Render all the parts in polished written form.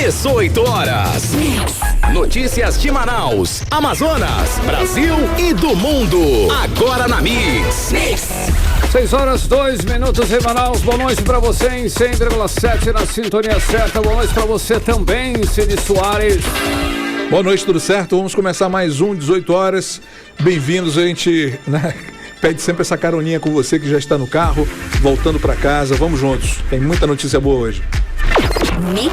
18 horas. Notícias de Manaus, Amazonas, Brasil e do mundo. Agora na Mix. 6 horas 2 minutos em Manaus. Boa noite pra você em 100,7 na sintonia certa. Boa noite pra você também, Cid Soares. Boa noite, tudo certo? Vamos começar mais 18 horas. Bem-vindos, a gente, né, pede sempre essa caroninha com você que já está no carro, voltando pra casa. Vamos juntos, tem muita notícia boa hoje. Mix.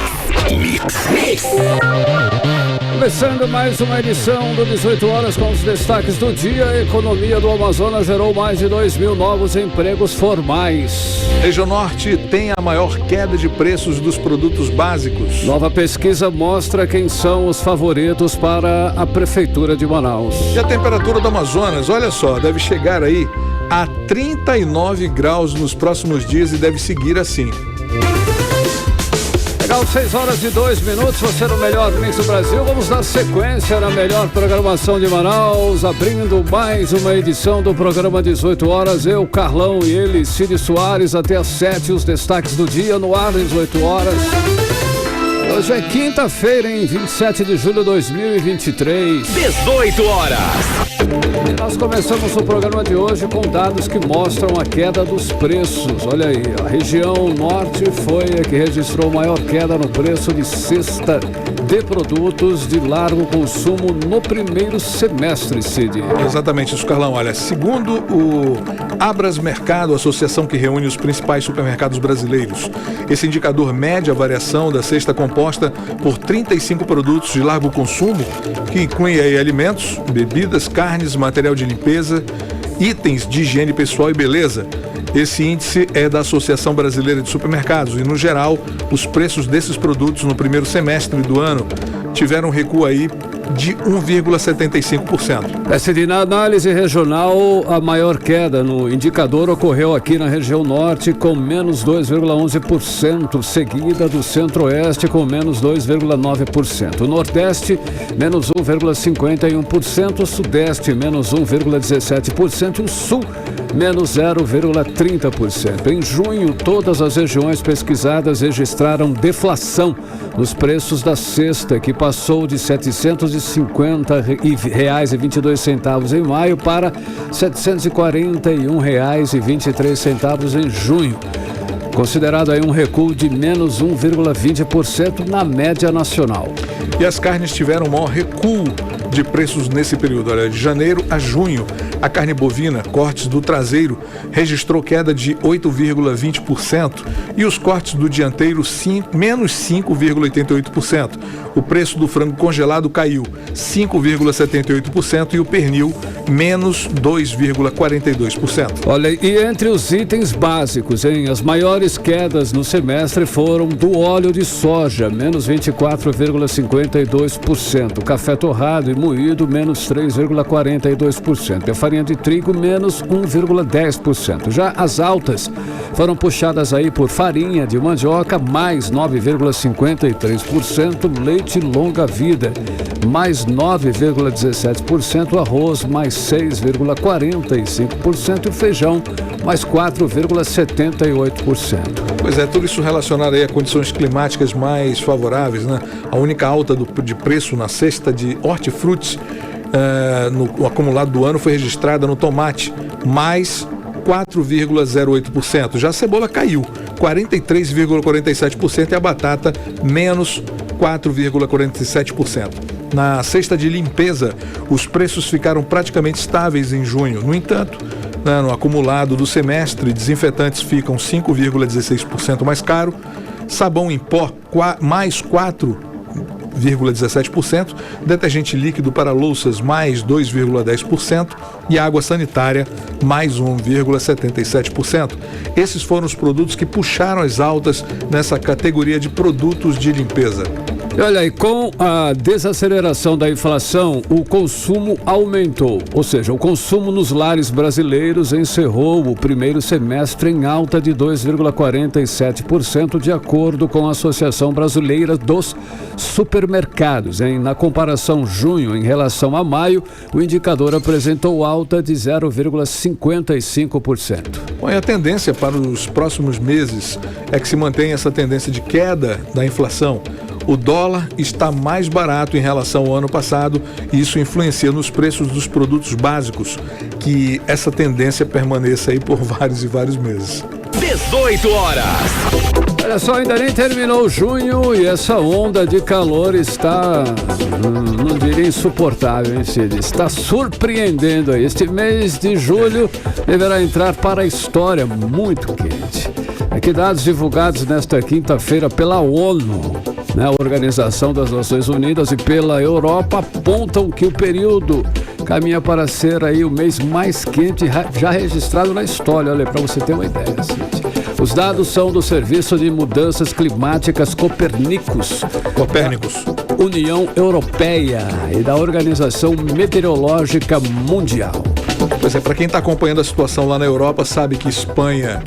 Começando mais uma edição do 18 horas com os destaques do dia. A economia do Amazonas gerou mais de 2.000 novos empregos formais. Região Norte tem a maior queda de preços dos produtos básicos. Nova pesquisa mostra quem são os favoritos para a Prefeitura de Manaus. E a temperatura do Amazonas, olha só, deve chegar aí a 39 graus nos próximos dias e deve seguir assim. Legal, 6 horas e 2 minutos, você no melhor mix do Brasil. Vamos dar sequência na melhor programação de Manaus, abrindo mais uma edição do programa 18 horas. Eu, Carlão, e ele, Cid Soares, até às 7, os destaques do dia no ar, 18 horas. Hoje é quinta-feira, em 27 de julho de 2023. 18 horas. E nós começamos o programa de hoje com dados que mostram a queda dos preços. Olha aí, a região norte foi a que registrou maior queda no preço de cesta de produtos de largo consumo no primeiro semestre, Cid. Exatamente isso, Carlão. Olha, segundo o Abras Mercado, a associação que reúne os principais supermercados brasileiros, esse indicador mede a variação da cesta composta por 35 produtos de largo consumo, que incluem aí alimentos, bebidas, carnes, material de limpeza, itens de higiene pessoal e beleza. Esse índice é da Associação Brasileira de Supermercados e, no geral, os preços desses produtos no primeiro semestre do ano tiveram um recuo aí de 1,75%. Na análise regional, a maior queda no indicador ocorreu aqui na região norte com menos 2,11%, seguida do centro-oeste com menos 2,9%. O nordeste, menos 1,51%, o sudeste, menos 1,17% e o sul, menos 0,30%. Em junho, todas as regiões pesquisadas registraram deflação nos preços da cesta, que passou de R$ 750,22 em maio para R$ 741,23 em junho. Considerado aí um recuo de menos 1,20% na média nacional. E as carnes tiveram o maior recuo de preços nesse período. Olha, de janeiro a junho, a carne bovina, cortes do traseiro, registrou queda de 8,20% e os cortes do dianteiro, menos 5,88%. O preço do frango congelado caiu 5,78% e o pernil, menos 2,42%. Olha, e entre os itens básicos, as maiores quedas no semestre foram do óleo de soja, menos 24,52%, o café torrado e moído, menos 3,42%, e a farinha de trigo, menos 1,10%. Já as altas foram puxadas aí por farinha de mandioca, mais 9,53%, leite longa-vida, mais 9,17%, arroz, mais 6,45% e o feijão, mais 4,78%. Pois é, tudo isso relacionado aí a condições climáticas mais favoráveis, né? A única alta de preço na cesta de hortifrutis no acumulado do ano foi registrada no tomate, mais 4,08%. Já a cebola caiu 43,47% e a batata, menos 4,47%. Na cesta de limpeza, os preços ficaram praticamente estáveis em junho. No entanto, no acumulado do semestre, desinfetantes ficam 5,16% mais caro, sabão em pó mais 4,17%, detergente líquido para louças mais 2,10% e água sanitária mais 1,77%. Esses foram os produtos que puxaram as altas nessa categoria de produtos de limpeza. E olha aí, com a desaceleração da inflação, o consumo aumentou. Ou seja, o consumo nos lares brasileiros encerrou o primeiro semestre em alta de 2,47%, de acordo com a Associação Brasileira dos Supermercados. Na comparação junho em relação a maio, o indicador apresentou alta de 0,55%. Bom, e a tendência para os próximos meses é que se mantenha essa tendência de queda da inflação. o dólar está mais barato em relação ao ano passado e isso influencia nos preços dos produtos básicos, que essa tendência permaneça aí por vários e vários meses. 18 horas. Olha só, ainda nem terminou junho e essa onda de calor está, não diria insuportável, hein, Cid? Está surpreendendo aí. Este mês de julho deverá entrar para a história, muito quente. Aqui dados divulgados nesta quinta-feira pela ONU, né, a Organização das Nações Unidas, e pela Europa, apontam que o período caminha para ser aí o mês mais quente já registrado na história. Olha, para você ter uma ideia, Cid. Os dados são do Serviço de Mudanças Climáticas Copérnicos, União Europeia e da Organização Meteorológica Mundial. Pois é, para quem está acompanhando a situação lá na Europa, sabe que Espanha,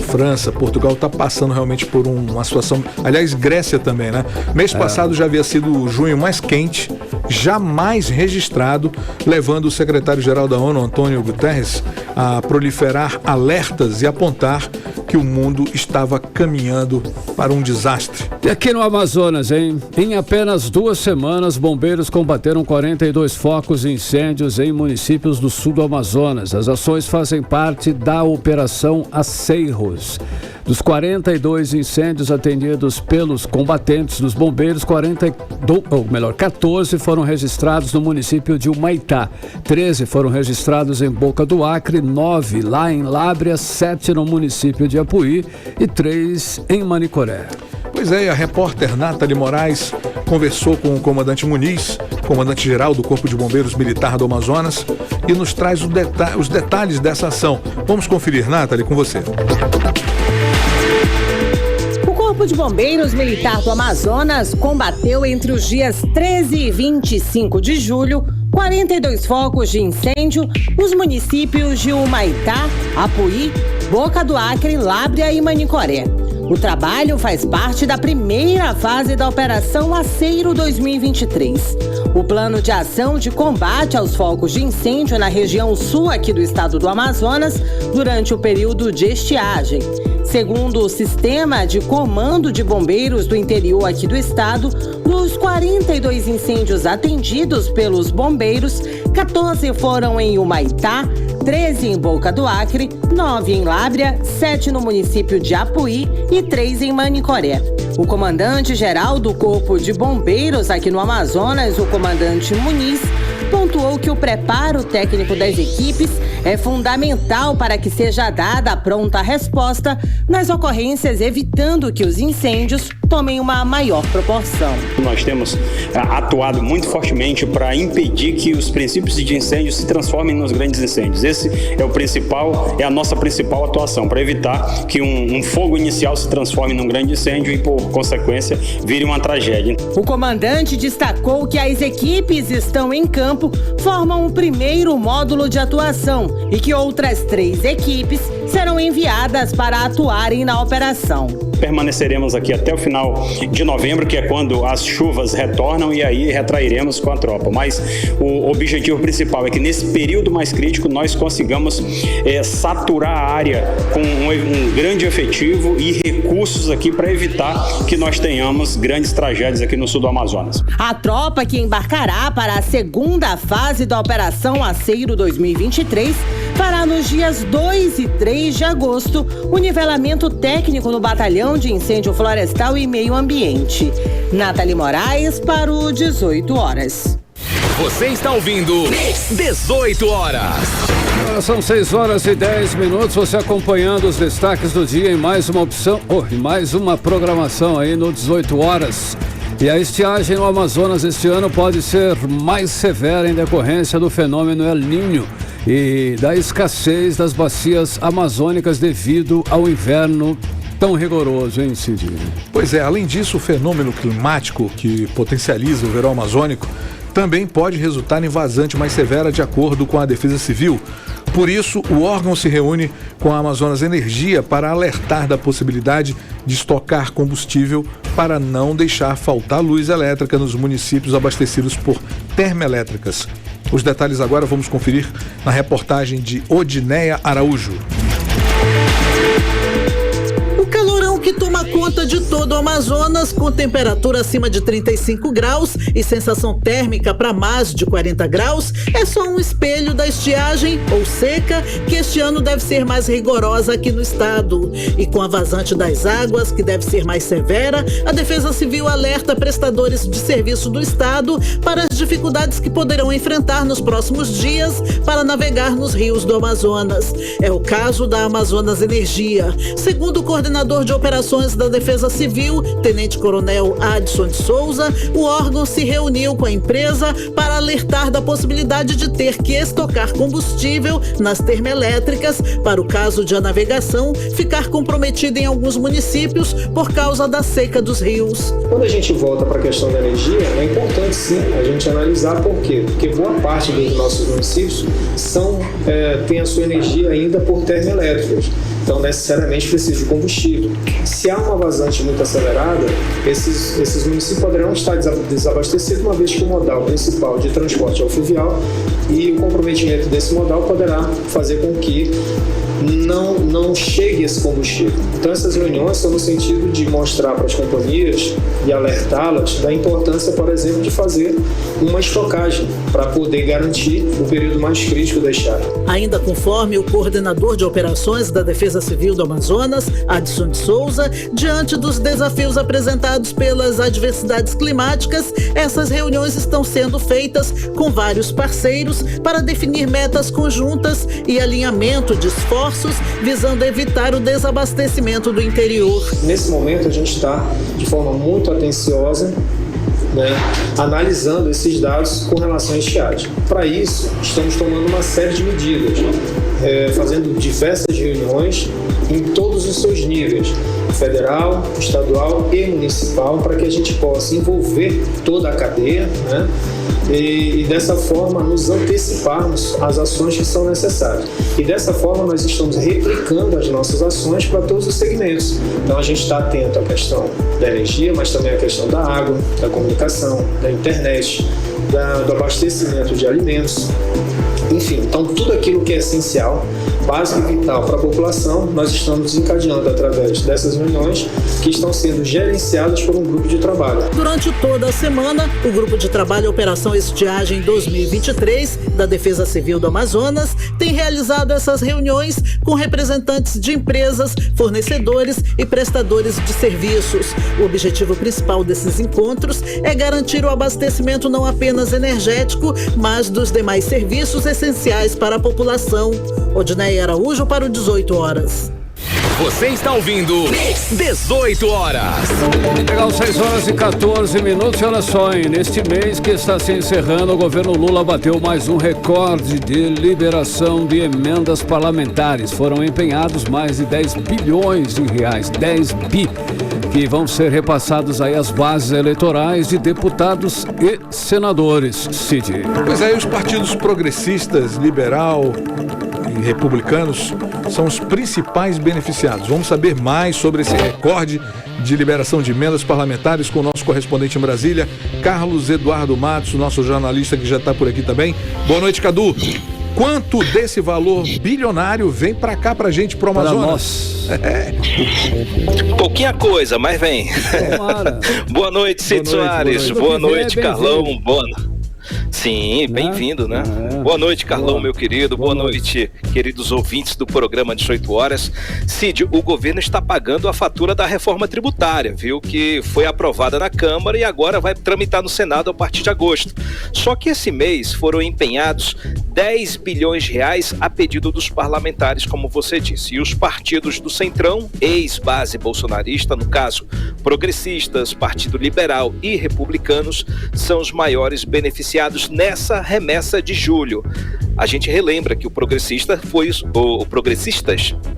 França, Portugal está passando realmente por uma situação... Aliás, Grécia também, né? Mês passado já havia sido o junho mais quente, jamais registrado, levando o secretário-geral da ONU, Antônio Guterres, a proliferar alertas e apontar que o mundo estava caminhando para um desastre. E aqui no Amazonas, hein? Em apenas 2 semanas, bombeiros combateram 42 focos de incêndios em municípios do sul do Amazonas. As ações fazem parte da Operação Aceiros. Dos 42 incêndios atendidos pelos combatentes dos bombeiros, 14 foram registrados no município de Humaitá, 13 foram registrados em Boca do Acre, 9 lá em Lábrea, 7 no município de Apuí e 3 em Manicoré. Pois é, a repórter Nathalie Moraes conversou com o comandante Muniz, comandante-geral do Corpo de Bombeiros Militar do Amazonas, e nos traz os detalhes dessa ação. Vamos conferir, Nathalie, com você. O Corpo de Bombeiros Militar do Amazonas combateu entre os dias 13 e 25 de julho 42 focos de incêndio nos municípios de Humaitá, Apuí, Boca do Acre, Lábrea e Manicoré. O trabalho faz parte da primeira fase da Operação Aceiro 2023. O plano de ação de combate aos focos de incêndio na região sul aqui do estado do Amazonas durante o período de estiagem. Segundo o Sistema de Comando de Bombeiros do interior aqui do estado, dos 42 incêndios atendidos pelos bombeiros, 14 foram em Humaitá, 13 em Boca do Acre, 9 em Lábrea, 7 no município de Apuí e 3 em Manicoré. O comandante-geral do Corpo de Bombeiros aqui no Amazonas, o comandante Muniz, pontuou que o preparo técnico das equipes é fundamental para que seja dada a pronta resposta nas ocorrências, evitando que os incêndios tomem uma maior proporção. Nós temos atuado muito fortemente para impedir que os princípios de incêndio se transformem nos grandes incêndios. Esse é a nossa principal atuação, para evitar que um fogo inicial se transforme num grande incêndio e, por consequência, vire uma tragédia. O comandante destacou que as equipes estão em campo, formam o primeiro módulo de atuação e que outras 3 equipes serão enviadas para atuarem na operação. Permaneceremos aqui até o final de novembro, que é quando as chuvas retornam, e aí retrairemos com a tropa. Mas o objetivo principal é que nesse período mais crítico nós consigamos saturar a área com um grande efetivo e recursos aqui para evitar que nós tenhamos grandes tragédias aqui no sul do Amazonas. A tropa que embarcará para a segunda fase da Operação Aceiro 2023 fará nos dias 2 e 3 de agosto o nivelamento técnico no Batalhão de Incêndio Florestal e Meio Ambiente. Nathalie Moraes para o 18 horas. Você está ouvindo 18 horas. São 6 horas e 10 minutos, você acompanhando os destaques do dia em mais uma opção, mais uma programação aí no 18 horas. E a estiagem no Amazonas este ano pode ser mais severa em decorrência do fenômeno El Niño e da escassez das bacias amazônicas devido ao inverno tão rigoroso, hein, Cid? Pois é, além disso, o fenômeno climático que potencializa o verão amazônico também pode resultar em vazante mais severa, de acordo com a Defesa Civil. Por isso, o órgão se reúne com a Amazonas Energia para alertar da possibilidade de estocar combustível para não deixar faltar luz elétrica nos municípios abastecidos por termoelétricas. Os detalhes agora vamos conferir na reportagem de Odineia Araújo. O calorão que toma conta de todo o Amazonas, com temperatura acima de 35 graus e sensação térmica para mais de 40 graus, é só um espelho da estiagem ou seca, que este ano deve ser mais rigorosa aqui no estado. E com a vazante das águas, que deve ser mais severa, a Defesa Civil alerta prestadores de serviço do estado para as dificuldades que poderão enfrentar nos próximos dias para navegar nos rios do Amazonas. É o caso da Amazonas Energia. Segundo o coordenador de operações da Defesa Civil, Tenente Coronel Adson de Souza, o órgão se reuniu com a empresa para alertar da possibilidade de ter que estocar combustível nas termoelétricas para o caso de a navegação ficar comprometida em alguns municípios por causa da seca dos rios. Quando a gente volta para a questão da energia, é importante sim a gente analisar por quê. Porque boa parte dos nossos municípios tem a sua energia ainda por termoelétricas. Então, necessariamente precisa de combustível. Se há uma vazante muito acelerada, esses municípios poderão estar desabastecidos, uma vez que o modal principal de transporte é o fluvial, e o comprometimento desse modal poderá fazer com que não chegue esse combustível. Então, essas reuniões são no sentido de mostrar para as companhias e alertá-las da importância, por exemplo, de fazer uma estocagem para poder garantir o período mais crítico da estiagem. Ainda conforme o coordenador de operações da Defesa Civil do Amazonas, Adson de Souza, diante dos desafios apresentados pelas adversidades climáticas, essas reuniões estão sendo feitas com vários parceiros para definir metas conjuntas e alinhamento de esforços visando evitar o desabastecimento do interior. Nesse momento, a gente está de forma muito atenciosa, analisando esses dados com relação à estiagem. Para isso, estamos tomando uma série de medidas, fazendo diversas reuniões em todos os seus níveis, federal, estadual e municipal, para que a gente possa envolver toda a cadeia, e dessa forma nos anteciparmos às ações que são necessárias. E dessa forma nós estamos replicando as nossas ações para todos os segmentos. Então a gente está atento à questão da energia, mas também à questão da água, da comunicação, da internet, do abastecimento de alimentos. Enfim, então tudo aquilo que é essencial, básico e vital para a população, nós estamos desencadeando através dessas reuniões que estão sendo gerenciadas por um grupo de trabalho. Durante toda a semana, o Grupo de Trabalho Operação Estiagem 2023 da Defesa Civil do Amazonas tem realizado essas reuniões com representantes de empresas, fornecedores e prestadores de serviços. O objetivo principal desses encontros é garantir o abastecimento não apenas energético, mas dos demais serviços essenciais para a população. Odinei Araújo para o 18 horas. Você está ouvindo 18 horas. Legal, 6 horas e 14 minutos. Olha só, hein? Neste mês que está se encerrando, o governo Lula bateu mais um recorde de liberação de emendas parlamentares. Foram empenhados mais de 10 bilhões de reais, 10 bi, que vão ser repassados aí às bases eleitorais de deputados e senadores. Cid. Pois aí, os partidos progressistas, liberal e republicanos são os principais beneficiados. Vamos saber mais sobre esse recorde de liberação de emendas parlamentares com o nosso correspondente em Brasília, Carlos Eduardo Matos, nosso jornalista que já está por aqui também. Boa noite, Cadu. Quanto desse valor bilionário vem pra cá pra gente, pro Amazonas? Pouquinha coisa, mas vem. Boa noite, Cid Soares. Boa noite, Carlão. Sim, bem-vindo, né? Boa noite, Carlão, meu querido. Boa noite, queridos ouvintes do programa 18 horas. Cid, o governo está pagando a fatura da reforma tributária, viu? Que foi aprovada na Câmara e agora vai tramitar no Senado a partir de agosto. Só que esse mês foram empenhados 10 bilhões de reais a pedido dos parlamentares, como você disse. E os partidos do Centrão, ex-base bolsonarista, no caso, progressistas, Partido Liberal e republicanos, são os maiores beneficiados nessa remessa de julho. A gente relembra que o Progressistas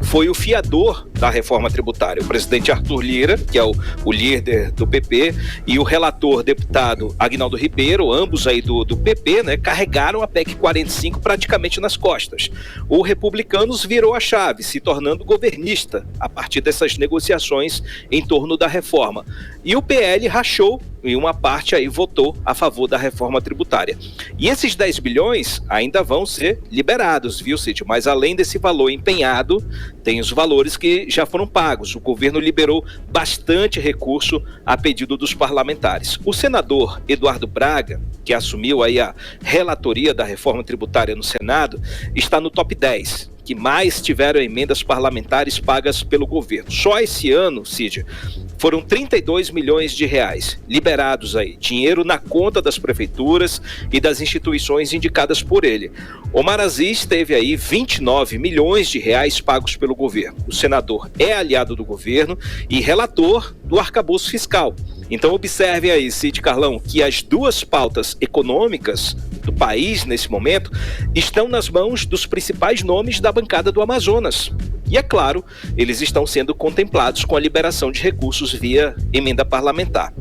foi o fiador da reforma tributária. O presidente Arthur Lira, que é o líder do PP, e o relator deputado Aguinaldo Ribeiro, ambos aí do PP, né, carregaram a PEC 45 praticamente nas costas. O Republicanos virou a chave, se tornando governista a partir dessas negociações em torno da reforma. E o PL rachou uma parte aí votou a favor da reforma tributária. E esses 10 bilhões ainda vão ser liberados, viu, Cid? Mas além desse valor empenhado, tem os valores que já foram pagos. O governo liberou bastante recurso a pedido dos parlamentares. O senador Eduardo Braga, que assumiu aí a relatoria da reforma tributária no Senado, está no top 10. Que mais tiveram emendas parlamentares pagas pelo governo. Só esse ano, Cid, foram 32 milhões de reais liberados aí, dinheiro na conta das prefeituras e das instituições indicadas por ele. Omar Aziz teve aí 29 milhões de reais pagos pelo governo. O senador é aliado do governo e relator do arcabouço fiscal. Então observe aí, Cid Carlão, que as duas pautas econômicas do país nesse momento estão nas mãos dos principais nomes da bancada do Amazonas. E é claro, eles estão sendo contemplados com a liberação de recursos via emenda parlamentar.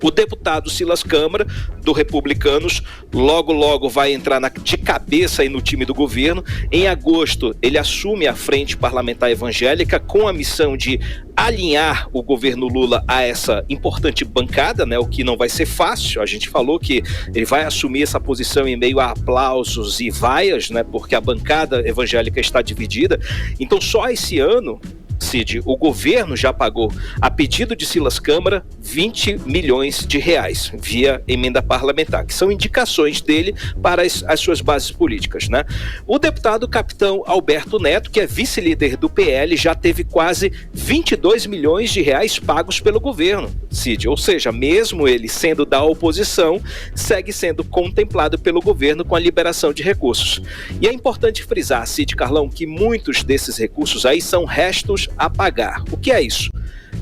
O deputado Silas Câmara, do Republicanos, logo vai entrar de cabeça aí no time do governo. Em agosto, ele assume a Frente Parlamentar Evangélica com a missão de alinhar o governo Lula a essa importante bancada, né, o que não vai ser fácil. A gente falou que ele vai assumir essa posição em meio a aplausos e vaias, né, porque a bancada evangélica está dividida. Então, só esse ano, Cid, o governo já pagou, a pedido de Silas Câmara, 20 milhões de reais via emenda parlamentar, que são indicações dele para as suas bases políticas, né? O deputado capitão Alberto Neto, que é vice-líder do PL, já teve quase 22 milhões de reais pagos pelo governo, Cid, ou seja, mesmo ele sendo da oposição, segue sendo contemplado pelo governo com a liberação de recursos. E é importante frisar, Cid Carlão, que muitos desses recursos aí são restos a pagar. O que é isso?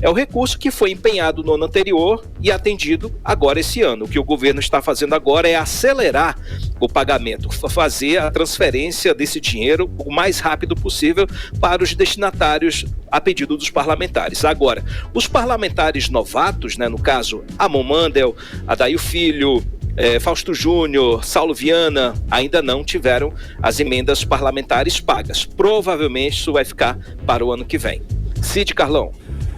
É o recurso que foi empenhado no ano anterior e atendido agora esse ano. O que o governo está fazendo agora é acelerar o pagamento, fazer a transferência desse dinheiro o mais rápido possível para os destinatários a pedido dos parlamentares. Agora, os parlamentares novatos, né, no caso, Amon Mandel, Adair Filho, Fausto Júnior, Saulo Viana, ainda não tiveram as emendas parlamentares pagas. Provavelmente isso vai ficar para o ano que vem. Cid Carlão.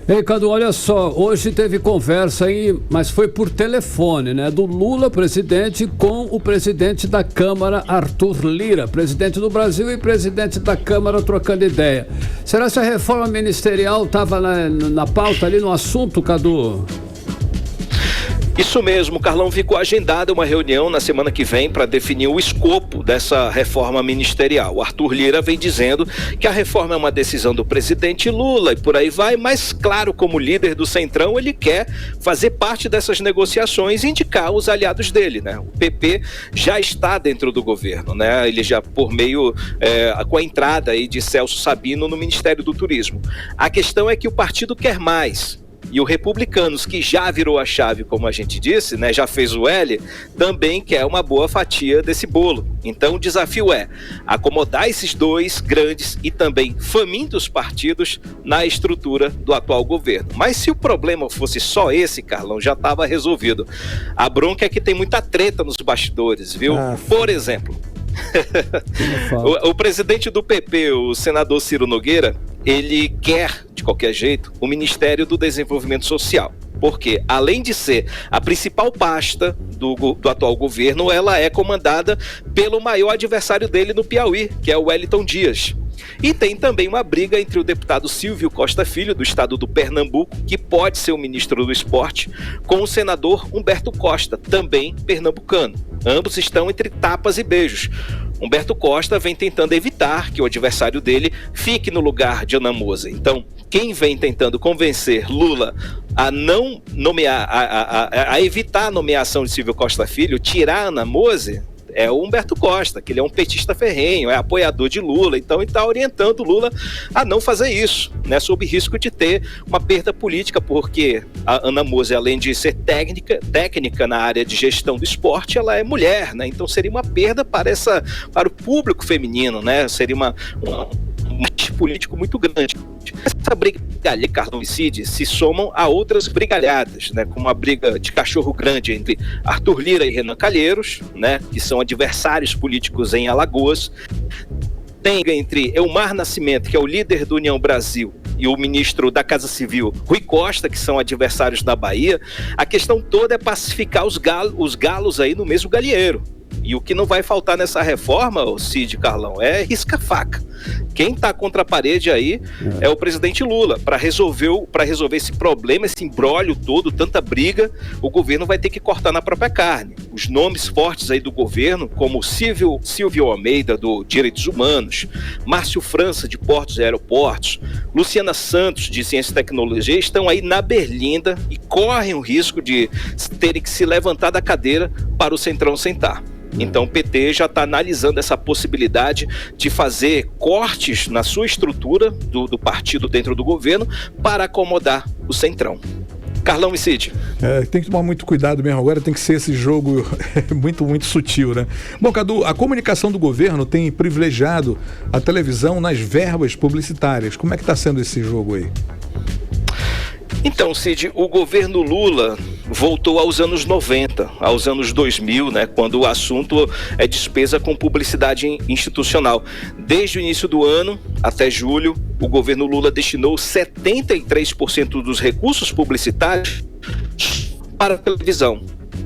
Ei, Cadu, olha só, hoje teve conversa aí, mas foi por telefone, né? Do Lula, presidente, com o presidente da Câmara, Arthur Lira, presidente do Brasil e presidente da Câmara, trocando ideia. Será que a reforma ministerial estava na pauta ali, no assunto, Cadu? Isso mesmo, Carlão, ficou agendada uma reunião na semana que vem para definir o escopo dessa reforma ministerial. O Arthur Lira vem dizendo que a reforma é uma decisão do presidente Lula e por aí vai, mas claro, como líder do Centrão, ele quer fazer parte dessas negociações e indicar os aliados dele, né? O PP já está dentro do governo, né? Ele já por meio, com a entrada aí de Celso Sabino no Ministério do Turismo. A questão é que o partido quer mais. E o Republicanos, que já virou a chave, como a gente disse, né, já fez o L, também quer uma boa fatia desse bolo. Então o desafio é acomodar esses dois grandes e também famintos partidos na estrutura do atual governo. Mas se o problema fosse só esse, Carlão, já estava resolvido. A bronca é que tem muita treta nos bastidores, viu? Por exemplo, o presidente do PP, o senador Ciro Nogueira, ele quer, de qualquer jeito, o Ministério do Desenvolvimento Social. Porque, além de ser a principal pasta do atual governo, ela é comandada pelo maior adversário dele no Piauí, que é o Wellington Dias. E tem também uma briga entre o deputado Silvio Costa Filho, do estado do Pernambuco, que pode ser o ministro do esporte, com o senador Humberto Costa, também pernambucano. Ambos estão entre tapas e beijos. Humberto Costa vem tentando evitar que o adversário dele fique no lugar de Ana Moser. Então, quem vem tentando convencer Lula a não nomear, a evitar a nomeação de Silvio Costa Filho, tirar Ana Moser, é o Humberto Costa, que ele é um petista ferrenho, é apoiador de Lula, então ele está orientando Lula a não fazer isso, né, sob risco de ter uma perda política, porque a Ana Moser, além de ser técnica na área de gestão do esporte, ela é mulher, né, então seria uma perda para o público feminino, né, seria um político muito grande. Essa brigalha, Carlão e Cid, se somam a outras brigalhadas, né, como a briga de cachorro grande entre Arthur Lira e Renan Calheiros, né, que são adversários políticos em Alagoas. Tem entre Elmar Nascimento, que é o líder do União Brasil, e o ministro da Casa Civil, Rui Costa, que são adversários da Bahia, a questão toda é pacificar os galos aí no mesmo galinheiro. E o que não vai faltar nessa reforma, Cid, Carlão, é risca-faca. Quem está contra a parede aí é o presidente Lula. Para resolver esse problema, esse imbróglio todo, tanta briga, o governo vai ter que cortar na própria carne. Os nomes fortes aí do governo, como Silvio Almeida, do Direitos Humanos, Márcio França, de Portos e Aeroportos, Luciana Santos, de Ciência e Tecnologia, estão aí na berlinda e correm o risco de terem que se levantar da cadeira para o Centrão sentar. Então o PT já está analisando essa possibilidade de fazer cortes na sua estrutura do partido dentro do governo para acomodar o Centrão. Carlão e Cid. Tem que tomar muito cuidado mesmo, agora tem que ser esse jogo muito, muito sutil, né? Bom, Cadu, a comunicação do governo tem privilegiado a televisão nas verbas publicitárias. Como é que está sendo esse jogo aí? Então, Cid, o governo Lula voltou aos anos 90, aos anos 2000, né, quando o assunto é despesa com publicidade institucional. Desde o início do ano até julho, o governo Lula destinou 73% dos recursos publicitários para a televisão.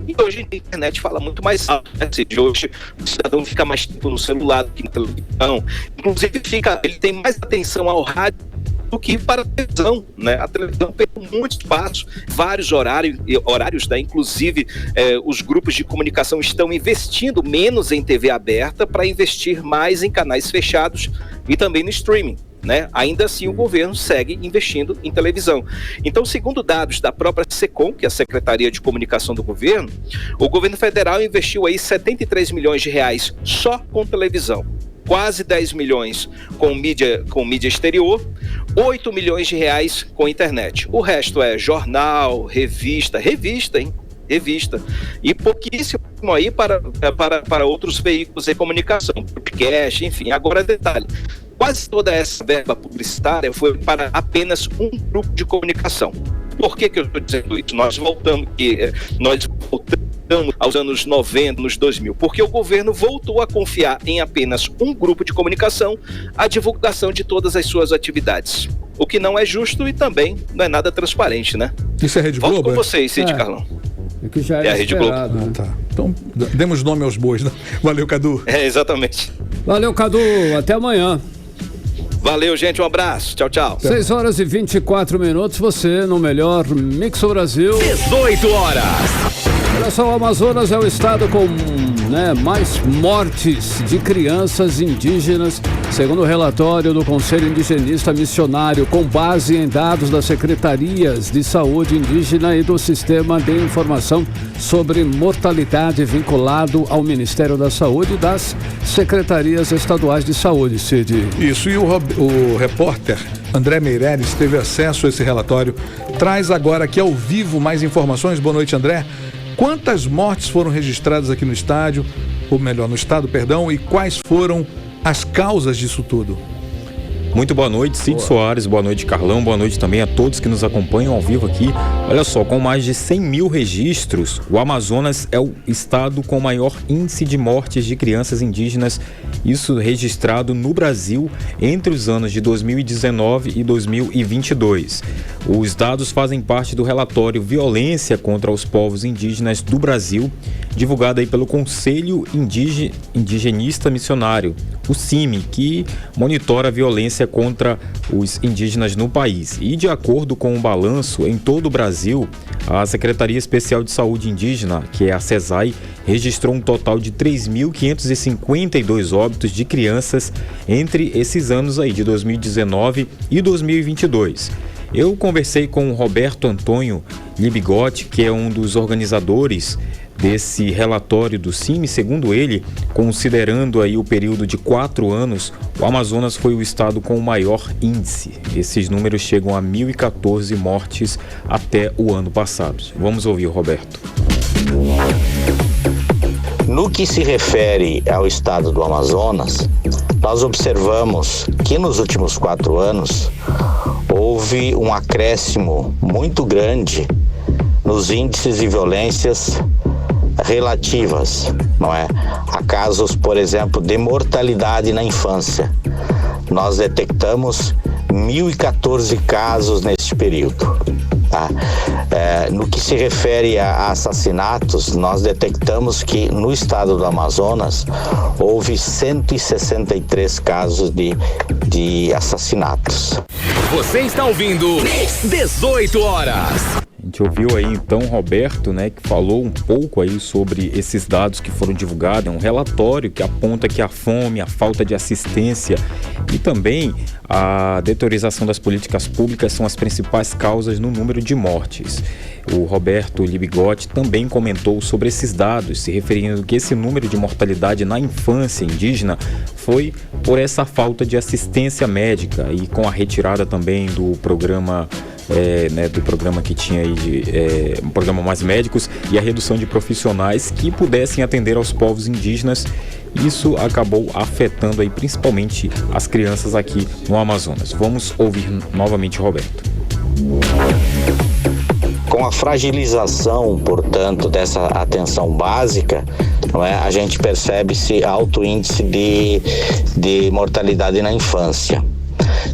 E hoje a internet fala muito mais alto, né? Hoje o cidadão fica mais tempo no celular do que na televisão. Inclusive ele tem mais atenção ao rádio do que para a televisão, né? A televisão perdeu muito espaço, vários horários, né? Inclusive os grupos de comunicação estão investindo menos em TV aberta para investir mais em canais fechados e também no streaming, né? Ainda assim o governo segue investindo em televisão. Então, segundo dados da própria SECOM, que é a Secretaria de Comunicação do Governo, o governo federal investiu aí 73 milhões de reais só com televisão. Quase 10 milhões com mídia exterior, 8 milhões de reais com internet. O resto é jornal, revista, e pouquíssimo aí para outros veículos de comunicação, podcast, enfim. Agora, detalhe, quase toda essa verba publicitária foi para apenas um grupo de comunicação. Por que eu estou dizendo isso? Nós voltamos aos anos 90, nos 2000, porque o governo voltou a confiar em apenas um grupo de comunicação a divulgação de todas as suas atividades. O que não é justo e também não é nada transparente, né? Isso é Rede Globo? Volto com vocês, Cid, Carlão. Que já é a Rede Globo. Né? Tá. Então, demos nome aos bois, né? Valeu, Cadu. Exatamente. Valeu, Cadu. Até amanhã. Valeu, gente. Um abraço. Tchau, tchau. 6 horas e 24 minutos. Você no melhor Mix do Brasil. 18 horas. Olha só, o Amazonas é o estado com mais mortes de crianças indígenas, segundo o relatório do Conselho Indigenista Missionário, com base em dados das Secretarias de Saúde Indígena e do Sistema de Informação sobre Mortalidade vinculado ao Ministério da Saúde e das Secretarias Estaduais de Saúde, Cid. Isso, e o repórter André Meireles teve acesso a esse relatório. Traz agora aqui ao vivo mais informações. Boa noite, André. Quantas mortes foram registradas aqui no estado, e quais foram as causas disso tudo? Muito boa noite, Cid Soares, boa noite, Carlão, boa noite também a todos que nos acompanham ao vivo aqui. Olha só, com mais de 100 mil registros, o Amazonas é o estado com maior índice de mortes de crianças indígenas, isso registrado no Brasil entre os anos de 2019 e 2022. Os dados fazem parte do relatório Violência contra os Povos Indígenas do Brasil, divulgado aí pelo Conselho Indigenista Missionário, o CIMI, que monitora a violência contra os indígenas no país. E de acordo com o balanço, em todo o Brasil, a Secretaria Especial de Saúde Indígena, que é a CESAI, registrou um total de 3.552 óbitos de crianças entre esses anos aí, de 2019 e 2022. Eu conversei com o Roberto Antônio Libigotti, que é um dos organizadores desse relatório do CIMI. Segundo ele, considerando aí o período de 4 anos, o Amazonas foi o estado com o maior índice. Esses números chegam a 1.014 mortes até o ano passado. Vamos ouvir o Roberto. No que se refere ao estado do Amazonas, nós observamos que nos últimos 4 anos houve um acréscimo muito grande nos índices de violências relativas, não é? A casos, por exemplo, de mortalidade na infância. Nós detectamos 1.014 casos neste período. Tá? No que se refere a assassinatos, nós detectamos que no estado do Amazonas houve 163 casos de assassinatos. Você está ouvindo 18 horas. A gente ouviu aí então Roberto, né, que falou um pouco aí sobre esses dados que foram divulgados, um relatório que aponta que a fome, a falta de assistência e também a deteriorização das políticas públicas são as principais causas no número de mortes. O Roberto Libigotti também comentou sobre esses dados, se referindo que esse número de mortalidade na infância indígena foi por essa falta de assistência médica e com a retirada também do programa do programa que tinha aí um programa Mais Médicos e a redução de profissionais que pudessem atender aos povos indígenas. Isso acabou afetando aí principalmente as crianças aqui no Amazonas. Vamos ouvir novamente o Roberto. Com a fragilização, portanto, dessa atenção básica, não é, a gente percebe-se alto índice de mortalidade na infância.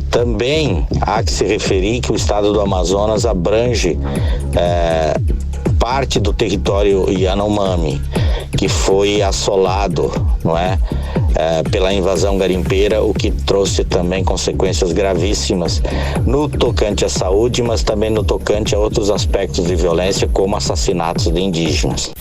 Também há que se referir que o estado do Amazonas abrange parte do território Yanomami, que foi assolado, não é, pela invasão garimpeira, o que trouxe também consequências gravíssimas no tocante à saúde, mas também no tocante a outros aspectos de violência, como assassinatos de indígenas.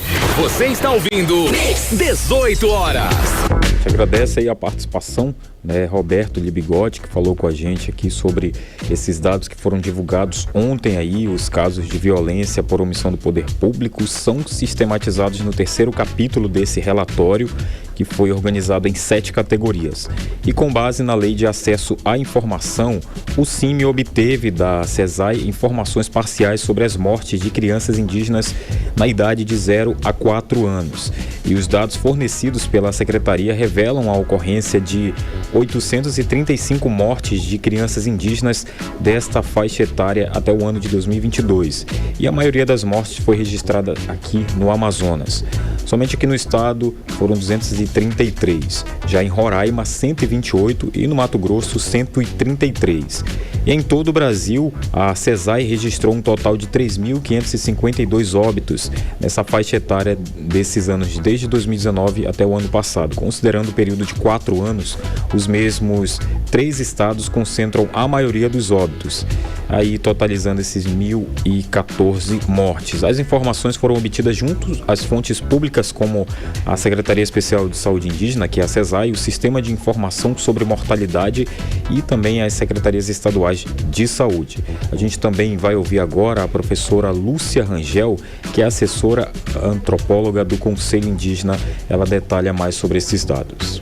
Você está ouvindo 18 horas. A gente agradece aí a participação, né, Roberto Libigotti, que falou com a gente aqui sobre esses dados que foram divulgados ontem aí. Os casos de violência por omissão do poder público são sistematizados no 3º capítulo desse relatório, que foi organizado em 7 categorias. E com base na Lei de Acesso à Informação, o CIMI obteve da CESAI informações parciais sobre as mortes de crianças indígenas na idade de 0 a 4 anos. E os dados fornecidos pela Secretaria revelam a ocorrência de 835 mortes de crianças indígenas desta faixa etária até o ano de 2022. E a maioria das mortes foi registrada aqui no Amazonas. Somente aqui no estado foram 233, já em Roraima 128 e no Mato Grosso 133. E em todo o Brasil, a CESAI registrou um total de 3.552 óbitos nessa faixa etária desses anos, desde 2019 até o ano passado. Considerando o período de 4 anos, os mesmos 3 estados concentram a maioria dos óbitos, aí totalizando esses 1.014 mortes. As informações foram obtidas junto às fontes públicas como a Secretaria Especial de Saúde Indígena, que é a CESAI, o Sistema de Informação sobre Mortalidade e também as Secretarias Estaduais de Saúde. A gente também vai ouvir agora a professora Lúcia Rangel, que é assessora antropóloga do Conselho Indígena. Ela detalha mais sobre esses dados.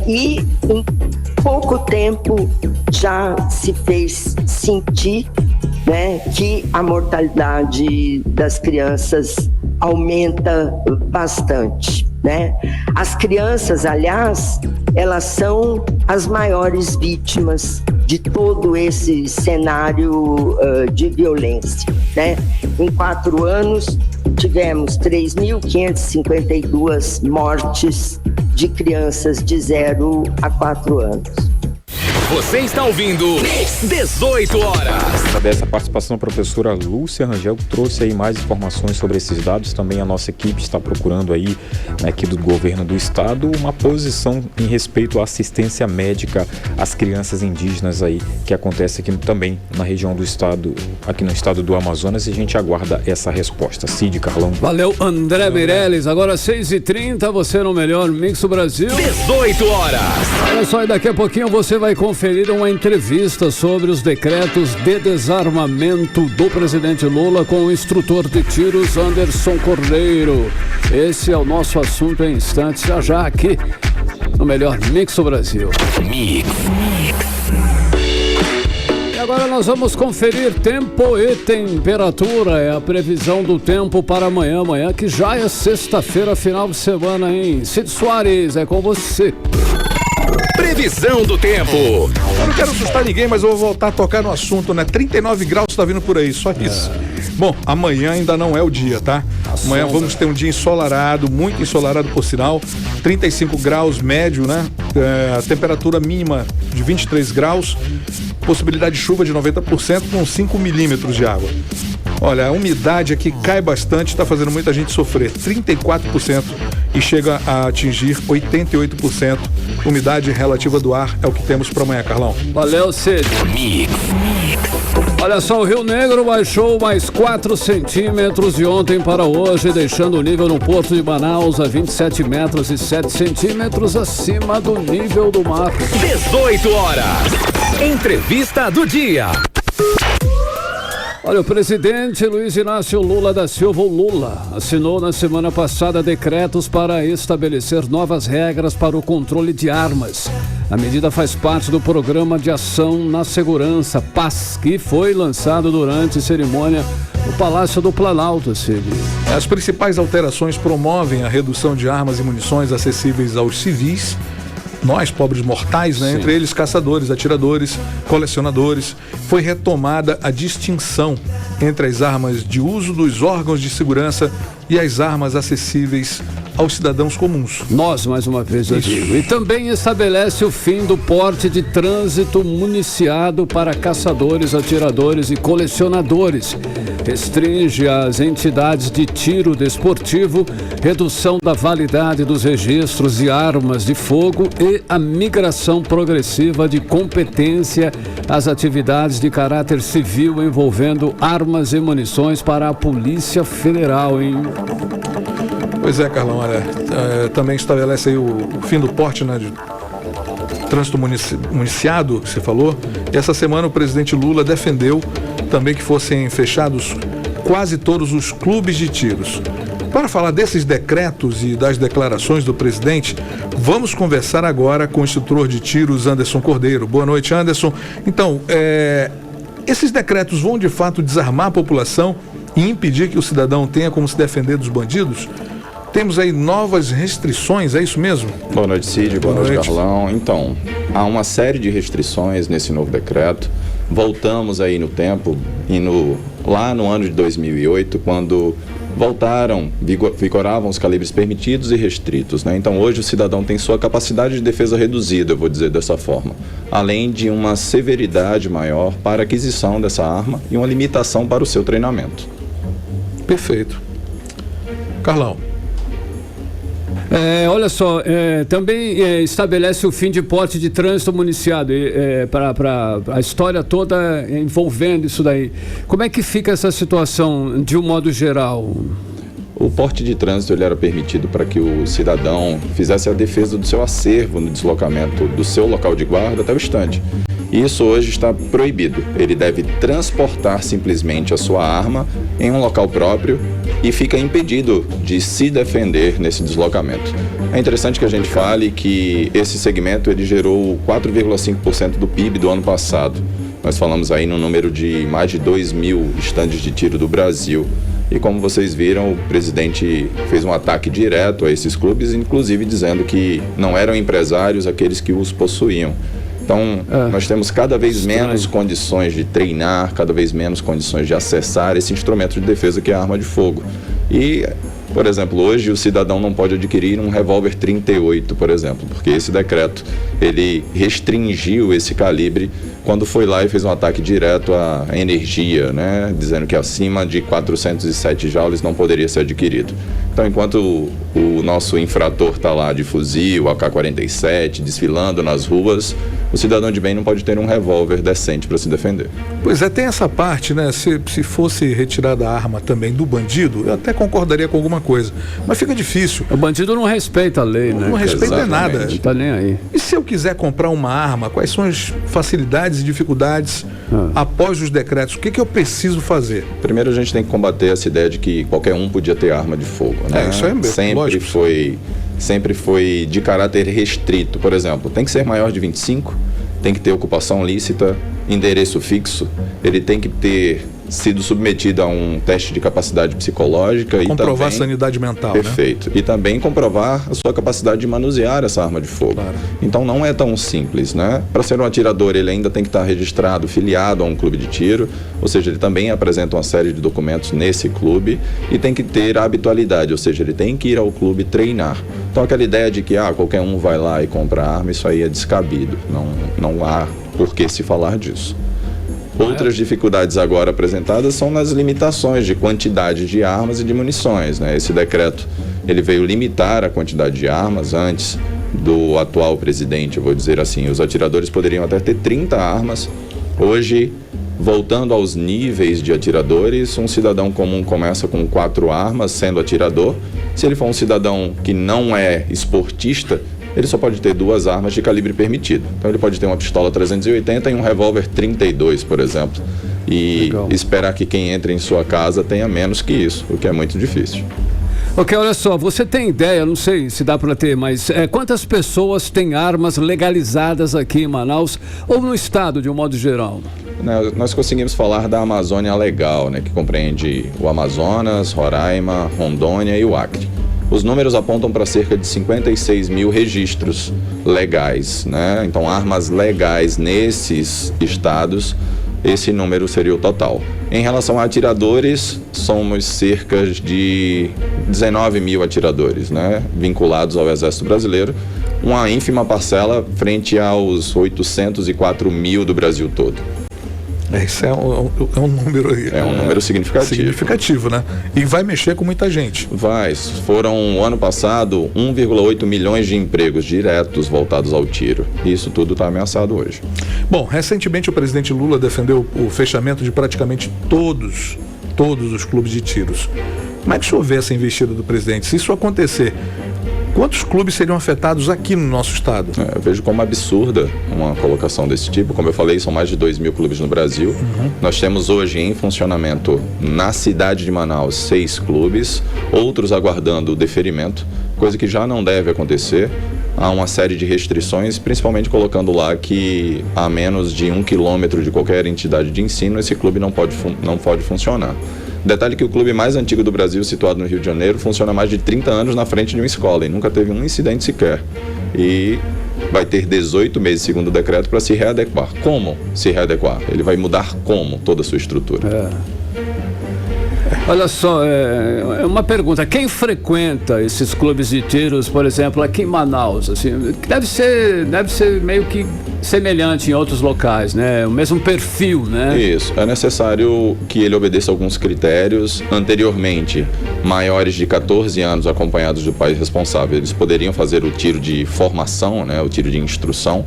E em pouco tempo já se fez sentir, que a mortalidade das crianças aumenta bastante. As crianças, aliás, elas são as maiores vítimas de todo esse cenário de violência. Em 4 anos, tivemos 3.552 mortes de crianças de 0 a 4 anos. Você está ouvindo 18 horas. Dessa participação, a professora Lúcia Rangel trouxe aí mais informações sobre esses dados. Também a nossa equipe está procurando aí, aqui do governo do estado, uma posição em respeito à assistência médica às crianças indígenas aí, que acontece aqui também na região do estado, aqui no estado do Amazonas, e a gente aguarda essa resposta. Cid, Carlão. Valeu, André Meirelles. Agora 6h30, você no melhor Mix do Brasil. 18 horas. Olha só, e daqui a pouquinho você vai conferir uma entrevista sobre os decretos de desarmamento do presidente Lula com o instrutor de tiros Anderson Cordeiro. Esse é o nosso assunto em instantes, já aqui no melhor Mix do Brasil. Mix. E agora nós vamos conferir tempo e temperatura. É a previsão do tempo para amanhã. Amanhã que já é sexta-feira, final de semana, hein? Cid Soares, é com você. Previsão do tempo. Eu não quero assustar ninguém, mas eu vou voltar a tocar no assunto, 39 graus tá vindo por aí, só isso. Bom, amanhã ainda não é o dia, tá? Amanhã vamos ter um dia ensolarado, muito ensolarado por sinal, 35 graus médio, né? A temperatura mínima de 23 graus, possibilidade de chuva de 90% com 5 milímetros de água. Olha, a umidade aqui cai bastante, está fazendo muita gente sofrer, 34% e chega a atingir 88%. Umidade relativa do ar é o que temos para amanhã, Carlão. Valeu, Cid. Olha só, o Rio Negro baixou mais 4 centímetros de ontem para hoje, deixando o nível no Porto de Manaus a 27 metros e 7 centímetros acima do nível do mar. 18 horas. Entrevista do dia. Olha, o presidente Luiz Inácio Lula da Silva, o Lula, assinou na semana passada decretos para estabelecer novas regras para o controle de armas. A medida faz parte do Programa de Ação na Segurança, PAS, que foi lançado durante cerimônia no Palácio do Planalto, Cid. As principais alterações promovem a redução de armas e munições acessíveis aos civis, nós, pobres mortais, né? Entre eles caçadores, atiradores, colecionadores. Foi retomada a distinção entre as armas de uso dos órgãos de segurança e as armas acessíveis aos cidadãos comuns. Nós, mais uma vez, eu digo. E também estabelece o fim do porte de trânsito municiado para caçadores, atiradores e colecionadores. Restringe as entidades de tiro desportivo, redução da validade dos registros de armas de fogo e a migração progressiva de competência às atividades de caráter civil envolvendo armas e munições para a Polícia Federal, hein? Pois é, Carlão, olha, também estabelece aí o fim do porte, né, de trânsito municiado, que você falou. E essa semana o presidente Lula defendeu também que fossem fechados quase todos os clubes de tiros. Para falar desses decretos e das declarações do presidente, vamos conversar agora com o instrutor de tiros, Anderson Cordeiro. Boa noite, Anderson. Então, esses decretos vão de fato desarmar a população e impedir que o cidadão tenha como se defender dos bandidos? Temos aí novas restrições, é isso mesmo? Boa noite, Cid. Boa noite, Carlão. Então, há uma série de restrições nesse novo decreto. Voltamos aí no tempo, lá no ano de 2008, quando vigoravam os calibres permitidos e restritos, né? Então, hoje o cidadão tem sua capacidade de defesa reduzida, eu vou dizer dessa forma, além de uma severidade maior para a aquisição dessa arma e uma limitação para o seu treinamento. Perfeito. Carlão. Olha só, também estabelece o fim de porte de trânsito municiado para a história toda envolvendo isso daí. Como é que fica essa situação de um modo geral? O porte de trânsito ele era permitido para que o cidadão fizesse a defesa do seu acervo no deslocamento do seu local de guarda até o estande. Isso hoje está proibido. Ele deve transportar simplesmente a sua arma em um local próprio e fica impedido de se defender nesse deslocamento. É interessante que a gente fale que esse segmento ele gerou 4,5% do PIB do ano passado. Nós falamos aí no número de mais de 2.000 estandes de tiro do Brasil. E como vocês viram, o presidente fez um ataque direto a esses clubes, inclusive dizendo que não eram empresários aqueles que os possuíam. Então, nós temos cada vez menos condições de treinar, cada vez menos condições de acessar esse instrumento de defesa que é a arma de fogo. E, por exemplo, hoje o cidadão não pode adquirir um revólver 38, por exemplo, porque esse decreto, ele restringiu esse calibre quando foi lá e fez um ataque direto à energia, né? Dizendo que acima de 407 joules não poderia ser adquirido. Então, enquanto o nosso infrator está lá de fuzil, AK-47, desfilando nas ruas, o cidadão de bem não pode ter um revólver decente para se defender. Pois é, tem essa parte, né? Se fosse retirada a arma também do bandido, eu até concordaria com alguma coisa. Mas fica difícil. O bandido não respeita a lei, né? Não respeita nada. Não tá nem aí. E se eu quiser comprar uma arma, quais são as facilidades e dificuldades após os decretos? O que eu preciso fazer? Primeiro a gente tem que combater essa ideia de que qualquer um podia ter arma de fogo, né? Isso é sempre foi de caráter restrito. Por exemplo, tem que ser maior de 25, tem que ter ocupação lícita, endereço fixo, ele tem que ter sido submetido a um teste de capacidade psicológica. Comprovar a sanidade mental, perfeito, né? E também comprovar a sua capacidade de manusear essa arma de fogo. Claro. Então não é tão simples, né? Para ser um atirador, ele ainda tem que estar registrado, filiado a um clube de tiro, ou seja, ele também apresenta uma série de documentos nesse clube e tem que ter a habitualidade, ou seja, ele tem que ir ao clube treinar. Então aquela ideia de que qualquer um vai lá e compra arma, isso aí é descabido, não há por que se falar disso. Outras dificuldades agora apresentadas são nas limitações de quantidade de armas e de munições, né? Esse decreto, ele veio limitar a quantidade de armas. Antes do atual presidente, eu vou dizer assim, os atiradores poderiam até ter 30 armas. Hoje, voltando aos níveis de atiradores, um cidadão comum começa com 4 armas, sendo atirador. Se ele for um cidadão que não é esportista, ele só pode ter 2 armas de calibre permitido. Então ele pode ter uma pistola 380 e um revólver 32, por exemplo. E legal, esperar que quem entre em sua casa tenha menos que isso, o que é muito difícil. Ok, olha só, você tem ideia, não sei se dá para ter, mas quantas pessoas têm armas legalizadas aqui em Manaus ou no estado de um modo geral? Nós conseguimos falar da Amazônia Legal, né, que compreende o Amazonas, Roraima, Rondônia e o Acre. Os números apontam para cerca de 56 mil registros legais, né? Então, armas legais nesses estados, esse número seria o total. Em relação a atiradores, somos cerca de 19 mil atiradores, né, vinculados ao Exército Brasileiro, uma ínfima parcela frente aos 804 mil do Brasil todo. Isso é um número... É um número significativo. Significativo, né? E vai mexer com muita gente. Vai. Foram, ano passado, 1,8 milhões de empregos diretos voltados ao tiro. Isso tudo está ameaçado hoje. Bom, recentemente o presidente Lula defendeu o fechamento de praticamente todos os clubes de tiros. Como é que o senhor vê essa investida do presidente? Se isso acontecer, quantos clubes seriam afetados aqui no nosso estado? Eu vejo como absurda uma colocação desse tipo. Como eu falei, são mais de 2 mil clubes no Brasil. Nós temos hoje em funcionamento, na cidade de Manaus, 6 clubes, outros aguardando o deferimento, coisa que já não deve acontecer. Há uma série de restrições, principalmente colocando lá que a menos de 1 quilômetro de qualquer entidade de ensino, esse clube não pode funcionar. Detalhe que o clube mais antigo do Brasil, situado no Rio de Janeiro, funciona há mais de 30 anos na frente de uma escola e nunca teve um incidente sequer. E vai ter 18 meses, segundo o decreto, para se readequar. Como se readequar? Ele vai mudar como toda a sua estrutura? Olha só, é uma pergunta. Quem frequenta esses clubes de tiros, por exemplo, aqui em Manaus? Assim, deve ser meio que semelhante em outros locais, né? O mesmo perfil, né? Isso. É necessário que ele obedeça alguns critérios. Anteriormente, maiores de 14 anos acompanhados do pai responsável, eles poderiam fazer o tiro de formação, né? O tiro de instrução.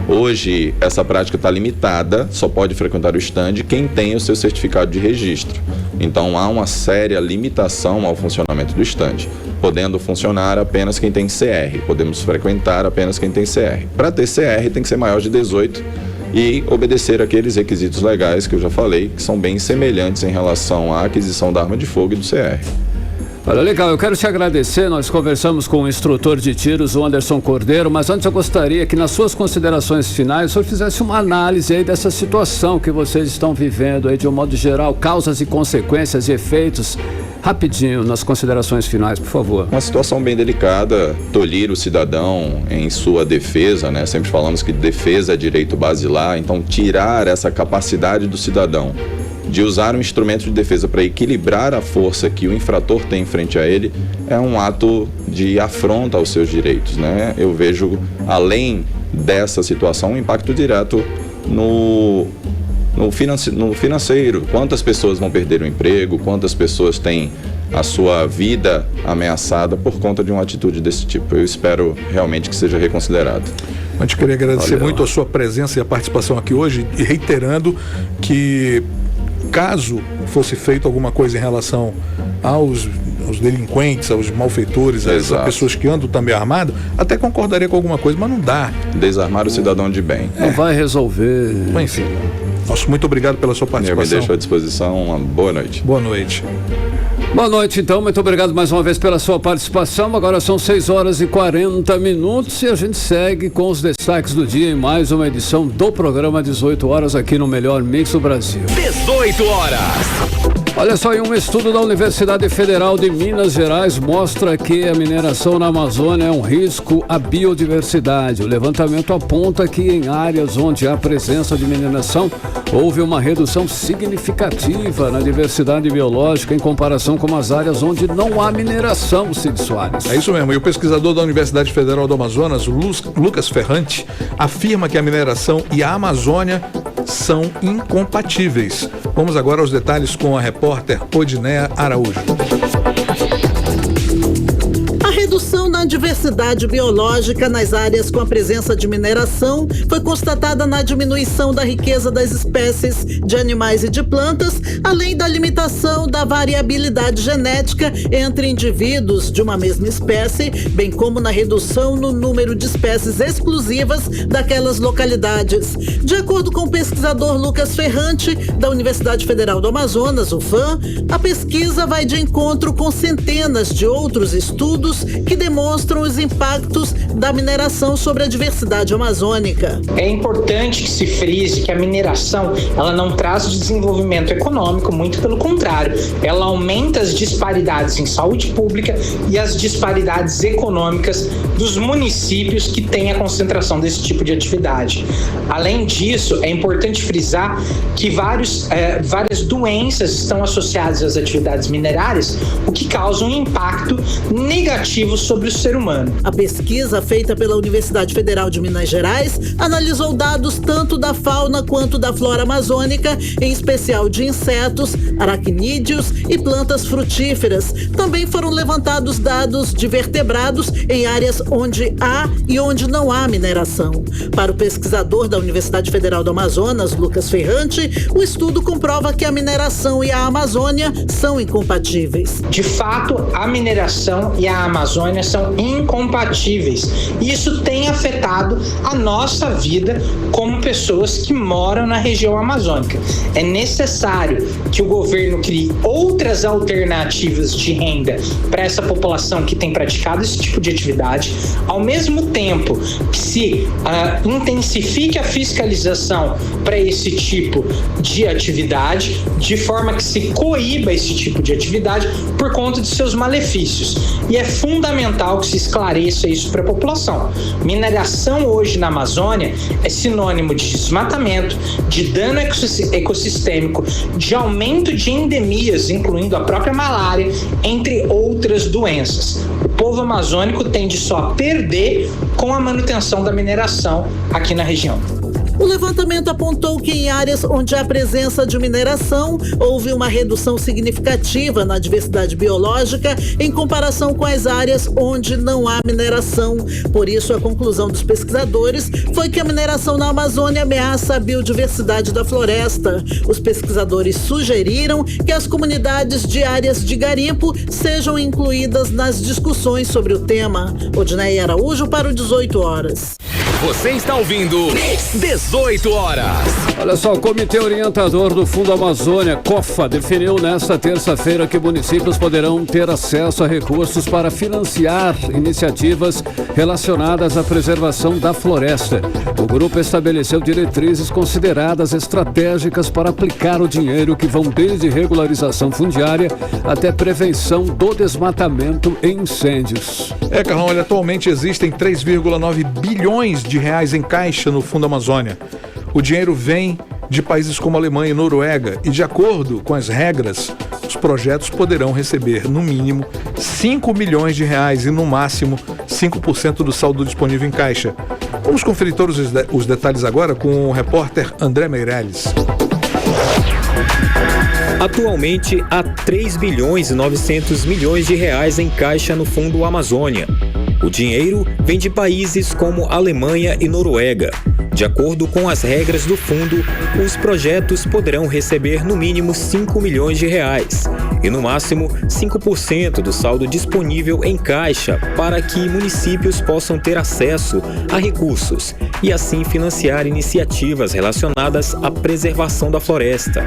Hoje, essa prática está limitada, só pode frequentar o stand quem tem o seu certificado de registro. Então, há uma séria limitação ao funcionamento do stand, podendo funcionar apenas quem tem CR, podemos frequentar apenas quem tem CR. Para ter CR, tem que ser maior de 18 e obedecer aqueles requisitos legais que eu já falei, que são bem semelhantes em relação à aquisição da arma de fogo e do CR. Olha, legal, eu quero te agradecer. Nós conversamos com o instrutor de tiros, o Anderson Cordeiro, mas antes eu gostaria que nas suas considerações finais o senhor fizesse uma análise aí dessa situação que vocês estão vivendo aí de um modo geral, causas e consequências e efeitos, rapidinho, nas considerações finais, por favor. Uma situação bem delicada, tolir o cidadão em sua defesa, né? Sempre falamos que defesa é direito basilar, então tirar essa capacidade do cidadão de usar um instrumento de defesa para equilibrar a força que o infrator tem frente a ele é um ato de afronta aos seus direitos, né? Eu vejo, além dessa situação, um impacto direto no financeiro. Quantas pessoas vão perder o emprego, quantas pessoas têm a sua vida ameaçada por conta de uma atitude desse tipo. Eu espero realmente que seja reconsiderado. A gente queria agradecer muito a sua presença e a participação aqui hoje, e reiterando que caso fosse feito alguma coisa em relação aos delinquentes, aos malfeitores, às pessoas que andam também armadas, até concordaria com alguma coisa, mas não dá. Desarmar o cidadão de bem. Não vai resolver. Mas, enfim. Nosso muito obrigado pela sua participação. Eu me deixo à disposição. Uma boa noite. Boa noite. Boa noite, então. Muito obrigado mais uma vez pela sua participação. Agora são 6h40 e a gente segue com os destaques do dia em mais uma edição do programa 18 horas aqui no Melhor Mix do Brasil. 18 horas. Olha só, um estudo da Universidade Federal de Minas Gerais mostra que a mineração na Amazônia é um risco à biodiversidade. O levantamento aponta que em áreas onde há presença de mineração, houve uma redução significativa na diversidade biológica em comparação com as áreas onde não há mineração, Cid Soares. É isso mesmo. E o pesquisador da Universidade Federal do Amazonas, Lucas Ferrante, afirma que a mineração e a Amazônia são incompatíveis. Vamos agora aos detalhes com a repórter Odinéia Araújo. A redução na diversidade biológica nas áreas com a presença de mineração foi constatada na diminuição da riqueza das espécies de animais e de plantas, além da limitação da variabilidade genética entre indivíduos de uma mesma espécie, bem como na redução no número de espécies exclusivas daquelas localidades. De acordo com o pesquisador Lucas Ferrante, da Universidade Federal do Amazonas, UFAM, a pesquisa vai de encontro com centenas de outros estudos que demonstram os impactos da mineração sobre a diversidade amazônica. É importante que se frise que a mineração, ela não traz desenvolvimento econômico, muito pelo contrário, ela aumenta as disparidades em saúde pública e as disparidades econômicas dos municípios que têm a concentração desse tipo de atividade. Além disso, é importante frisar que várias doenças estão associadas às atividades minerárias, o que causa um impacto negativo sobre o ser humano. A pesquisa feita pela Universidade Federal de Minas Gerais analisou dados tanto da fauna quanto da flora amazônica, em especial de insetos, aracnídeos e plantas frutíferas. Também foram levantados dados de vertebrados em áreas onde há e onde não há mineração. Para o pesquisador da Universidade Federal do Amazonas, Lucas Ferrante, o estudo comprova que a mineração e a Amazônia são incompatíveis. De fato, a mineração e a Amazônia são incompatíveis. E isso tem afetado a nossa vida como pessoas que moram na região amazônica. É necessário que o governo crie outras alternativas de renda para essa população que tem praticado esse tipo de atividade, ao mesmo tempo que se intensifique a fiscalização para esse tipo de atividade, de forma que se coíba esse tipo de atividade por conta de seus malefícios. E é fundamental que se esclareça isso para a população. Mineração hoje na Amazônia é sinônimo de desmatamento, de dano ecossistêmico, de aumento de endemias, incluindo a própria malária, entre outras doenças. O povo amazônico tende só a perder com a manutenção da mineração aqui na região. O levantamento apontou que em áreas onde há presença de mineração, houve uma redução significativa na diversidade biológica em comparação com as áreas onde não há mineração. Por isso, a conclusão dos pesquisadores foi que a mineração na Amazônia ameaça a biodiversidade da floresta. Os pesquisadores sugeriram que as comunidades de áreas de garimpo sejam incluídas nas discussões sobre o tema. Odinéia Araújo para o 18 horas. Você está ouvindo 18 horas. Olha só, o Comitê Orientador do Fundo Amazônia, COFA, definiu nesta terça-feira que municípios poderão ter acesso a recursos para financiar iniciativas relacionadas à preservação da floresta. O grupo estabeleceu diretrizes consideradas estratégicas para aplicar o dinheiro que vão desde regularização fundiária até prevenção do desmatamento e incêndios. Carlão, olha, atualmente existem 3,9 bilhões de reais em caixa no Fundo Amazônia. O dinheiro vem de países como Alemanha e Noruega e, de acordo com as regras, os projetos poderão receber, no mínimo, 5 milhões de reais e, no máximo, 5% do saldo disponível em caixa. Vamos conferir todos os detalhes agora com o repórter André Meirelles. Atualmente, há 3 bilhões e 900 milhões de reais em caixa no Fundo Amazônia. O dinheiro vem de países como Alemanha e Noruega. De acordo com as regras do fundo, os projetos poderão receber no mínimo R$5 milhões e no máximo 5% do saldo disponível em caixa para que municípios possam ter acesso a recursos e assim financiar iniciativas relacionadas à preservação da floresta.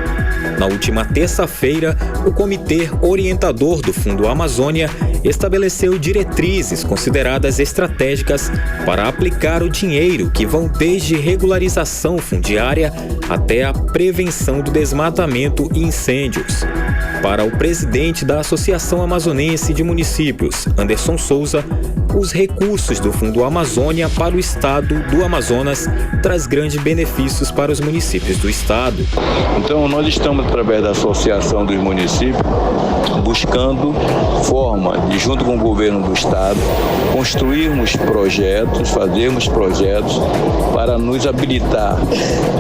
Na última terça-feira, o Comitê Orientador do Fundo Amazônia estabeleceu diretrizes consideradas estratégicas para aplicar o dinheiro que vão desde regularização fundiária até a prevenção do desmatamento e incêndios. Para o presidente da Associação Amazonense de Municípios, Anderson Souza, os recursos do Fundo Amazônia para o estado do Amazonas traz grandes benefícios para os municípios do estado. Então, nós estamos, através da Associação dos Municípios, buscando forma de, junto com o governo do estado, construirmos projetos, fazermos projetos para nos habilitar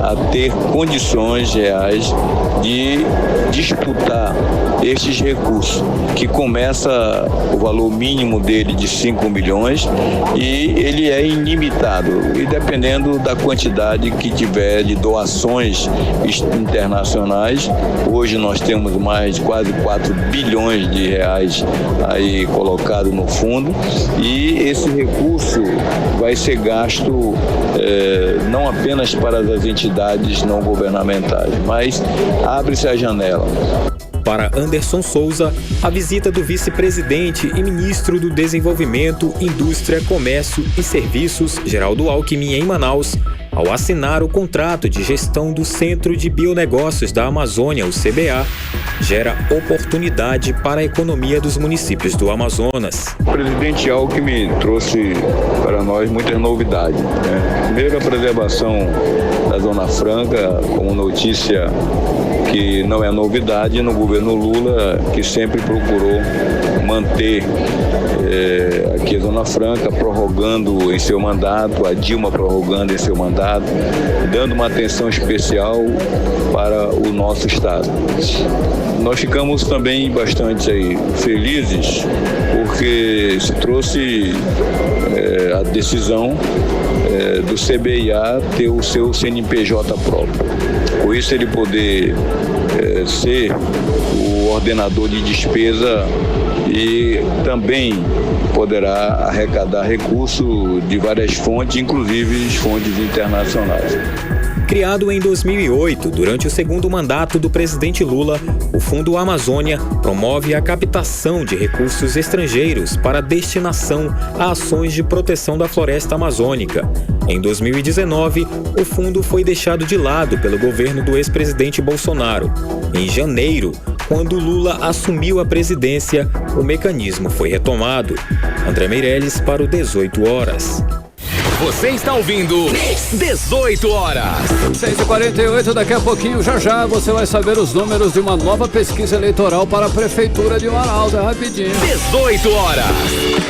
a ter condições reais de disputar estes recursos, que começa o valor mínimo dele de 5 milhões e ele é ilimitado, e dependendo da quantidade que tiver de doações internacionais. Hoje nós temos mais de quase 4 bilhões de reais aí colocado no fundo, e esse recurso vai ser gasto não apenas para as entidades não governamentais, mas abre-se a janela. Para Anderson Souza, a visita do vice-presidente e ministro do Desenvolvimento, Indústria, Comércio e Serviços, Geraldo Alckmin, em Manaus, ao assinar o contrato de gestão do Centro de Bionegócios da Amazônia, o CBA, gera oportunidade para a economia dos municípios do Amazonas. O presidente Alckmin trouxe para nós muitas novidades, né? Primeiro, a preservação da Zona Franca, como notícia que não é novidade no governo Lula, que sempre procurou manter aqui a Zona Franca, prorrogando em seu mandato, a Dilma prorrogando em seu mandato, dando uma atenção especial para o nosso estado. Nós ficamos também bastante felizes porque se trouxe a decisão do CBIA ter o seu CNPJ próprio. Com isso, ele poder ser o ordenador de despesa e também poderá arrecadar recursos de várias fontes, inclusive fontes internacionais. Criado em 2008, durante o segundo mandato do presidente Lula, o Fundo Amazônia promove a captação de recursos estrangeiros para destinação a ações de proteção da floresta amazônica. Em 2019, o fundo foi deixado de lado pelo governo do ex-presidente Bolsonaro. Em janeiro, quando Lula assumiu a presidência, o mecanismo foi retomado. André Meirelles para o 18 horas. Você está ouvindo 18 horas. 6h48, daqui a pouquinho, já você vai saber os números de uma nova pesquisa eleitoral para a Prefeitura de Manaus. É rapidinho. 18 horas.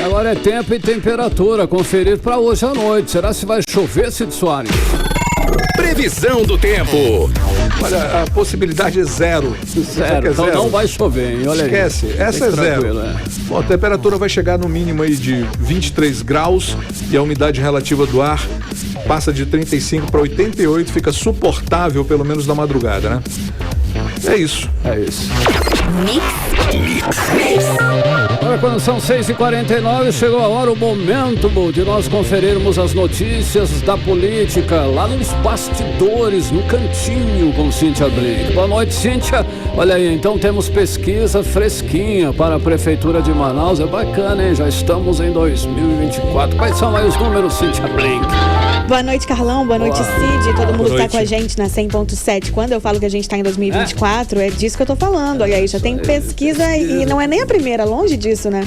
Agora é tempo e temperatura. Conferir para hoje à noite. Será se vai chover, Cid Soares? Previsão do tempo. Olha, a possibilidade é zero. Zero. Então não vai chover, hein? Olha aí. Esquece, essa é zero. Bom, a temperatura vai chegar no mínimo aí de 23 graus e a umidade relativa do ar passa de 35 para 88, fica suportável pelo menos na madrugada, né? É isso. É isso. Agora, quando são 6h49, chegou a hora, o momento de nós conferirmos as notícias da política lá nos bastidores, no cantinho, com Cíntia Brinck. Boa noite, Cíntia. Olha aí, então temos pesquisa fresquinha para a Prefeitura de Manaus. É bacana, hein? Já estamos em 2024. Quais são aí os números, Cíntia Brinck? Boa noite, Carlão. Boa noite, Cid. Todo mundo está com a gente na 100.7. Quando eu falo que a gente está em 2024, é disso que eu tô falando. Olha aí, já tem pesquisa e não é nem a primeira, longe disso, né?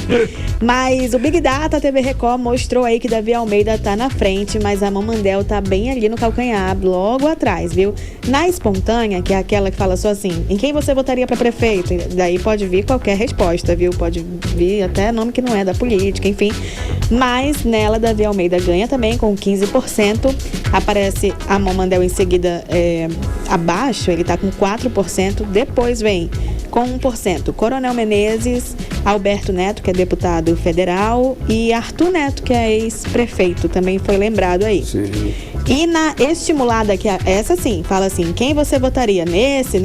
Mas o Big Data, a TV Record, mostrou aí que Davi Almeida tá na frente, mas a Mamandel tá bem ali no calcanhar, logo atrás, viu? Na espontânea, que é aquela que fala só assim, em quem você votaria para prefeito? Daí pode vir qualquer resposta, viu? Pode vir até nome que não é da política, enfim. Mas nela, Davi Almeida ganha também com 15%. Aparece a Mamandel em seguida abaixo, ele tá com 4%. Depois vem Com 1%, Coronel Menezes, Alberto Neto, que é deputado federal, e Arthur Neto, que é ex-prefeito, também foi lembrado aí. Sim. E na estimulada, que essa sim, fala assim, quem você votaria? Nesse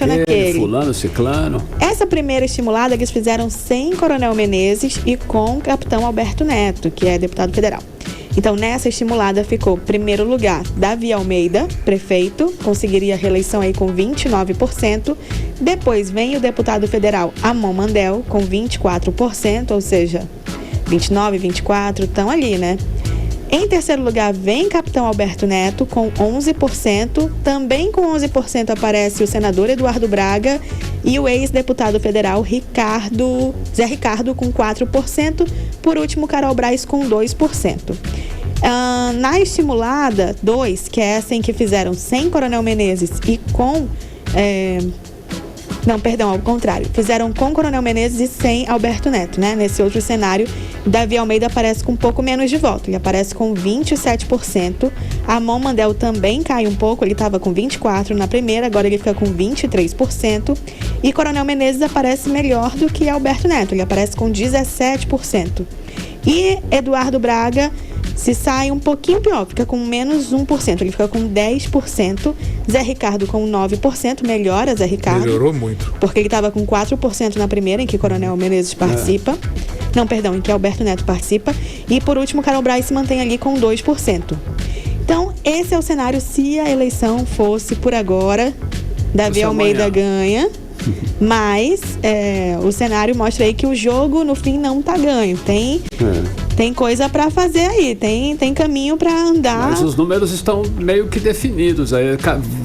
ou naquele? Fulano, ciclano. Essa primeira estimulada eles fizeram sem Coronel Menezes e com o capitão Alberto Neto, que é deputado federal. Então, nessa estimulada ficou, primeiro lugar, Davi Almeida, prefeito, conseguiria reeleição aí com 29%. Depois vem o deputado federal Amon Mandel, com 24%, ou seja, 29, 24, estão ali, né? Em terceiro lugar, vem capitão Alberto Neto, com 11%. Também com 11% aparece o senador Eduardo Braga e o ex-deputado federal Zé Ricardo, com 4%. Por último, Carol Braz, com 2%. Na estimulada 2, que é essa em que fizeram sem Coronel Menezes e com... Não, perdão, ao contrário. Fizeram com Coronel Menezes e sem Alberto Neto, né? Nesse outro cenário, Davi Almeida aparece com um pouco menos de voto. Ele aparece com 27%. Amon Mandel também cai um pouco. Ele estava com 24% na primeira, agora ele fica com 23%. E Coronel Menezes aparece melhor do que Alberto Neto. Ele aparece com 17%. E Eduardo Braga se sai um pouquinho pior, fica com menos 1%, ele fica com 10%. Zé Ricardo com 9%, melhora Zé Ricardo. Melhorou muito. Porque ele estava com 4% na primeira, em que Coronel Menezes participa. Não, perdão, em que Alberto Neto participa. E por último, Carol Braz se mantém ali com 2%. Então, esse é o cenário se a eleição fosse por agora. Davi Almeida ganha. Mas o cenário mostra aí que o jogo, no fim, não tá ganho. Tem coisa pra fazer aí, tem caminho pra andar. Mas os números estão meio que definidos. Aí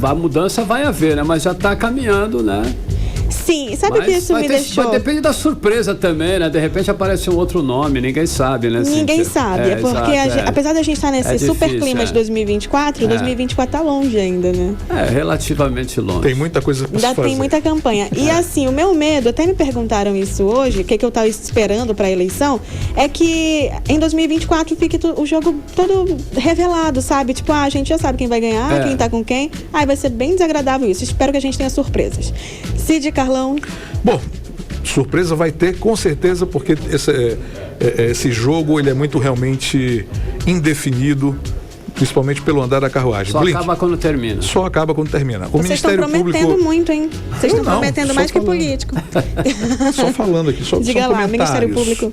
a mudança vai haver, né? Mas já tá caminhando, né? Sim, sabe que isso me deixou... Mas depende da surpresa também, né? De repente aparece um outro nome, ninguém sabe, né? Ninguém sabe, porque apesar da gente estar nesse super clima de 2024, 2024 tá longe ainda, né? Relativamente longe. Tem muita coisa pra se fazer. Tem muita campanha. E assim, o meu medo, até me perguntaram isso hoje, o que eu tava esperando pra eleição, é que em 2024 fique o jogo todo revelado, sabe? Tipo, a gente já sabe quem vai ganhar, quem tá com quem. Vai ser bem desagradável isso. Espero que a gente tenha surpresas. Cid, Carlão? Bom, surpresa vai ter, com certeza, porque esse jogo ele é muito realmente indefinido, principalmente pelo andar da carruagem. Só acaba quando termina. Só acaba quando termina. Vocês estão prometendo muito, hein? Vocês estão prometendo mais que político. Só falando aqui, só diga lá, Ministério Público.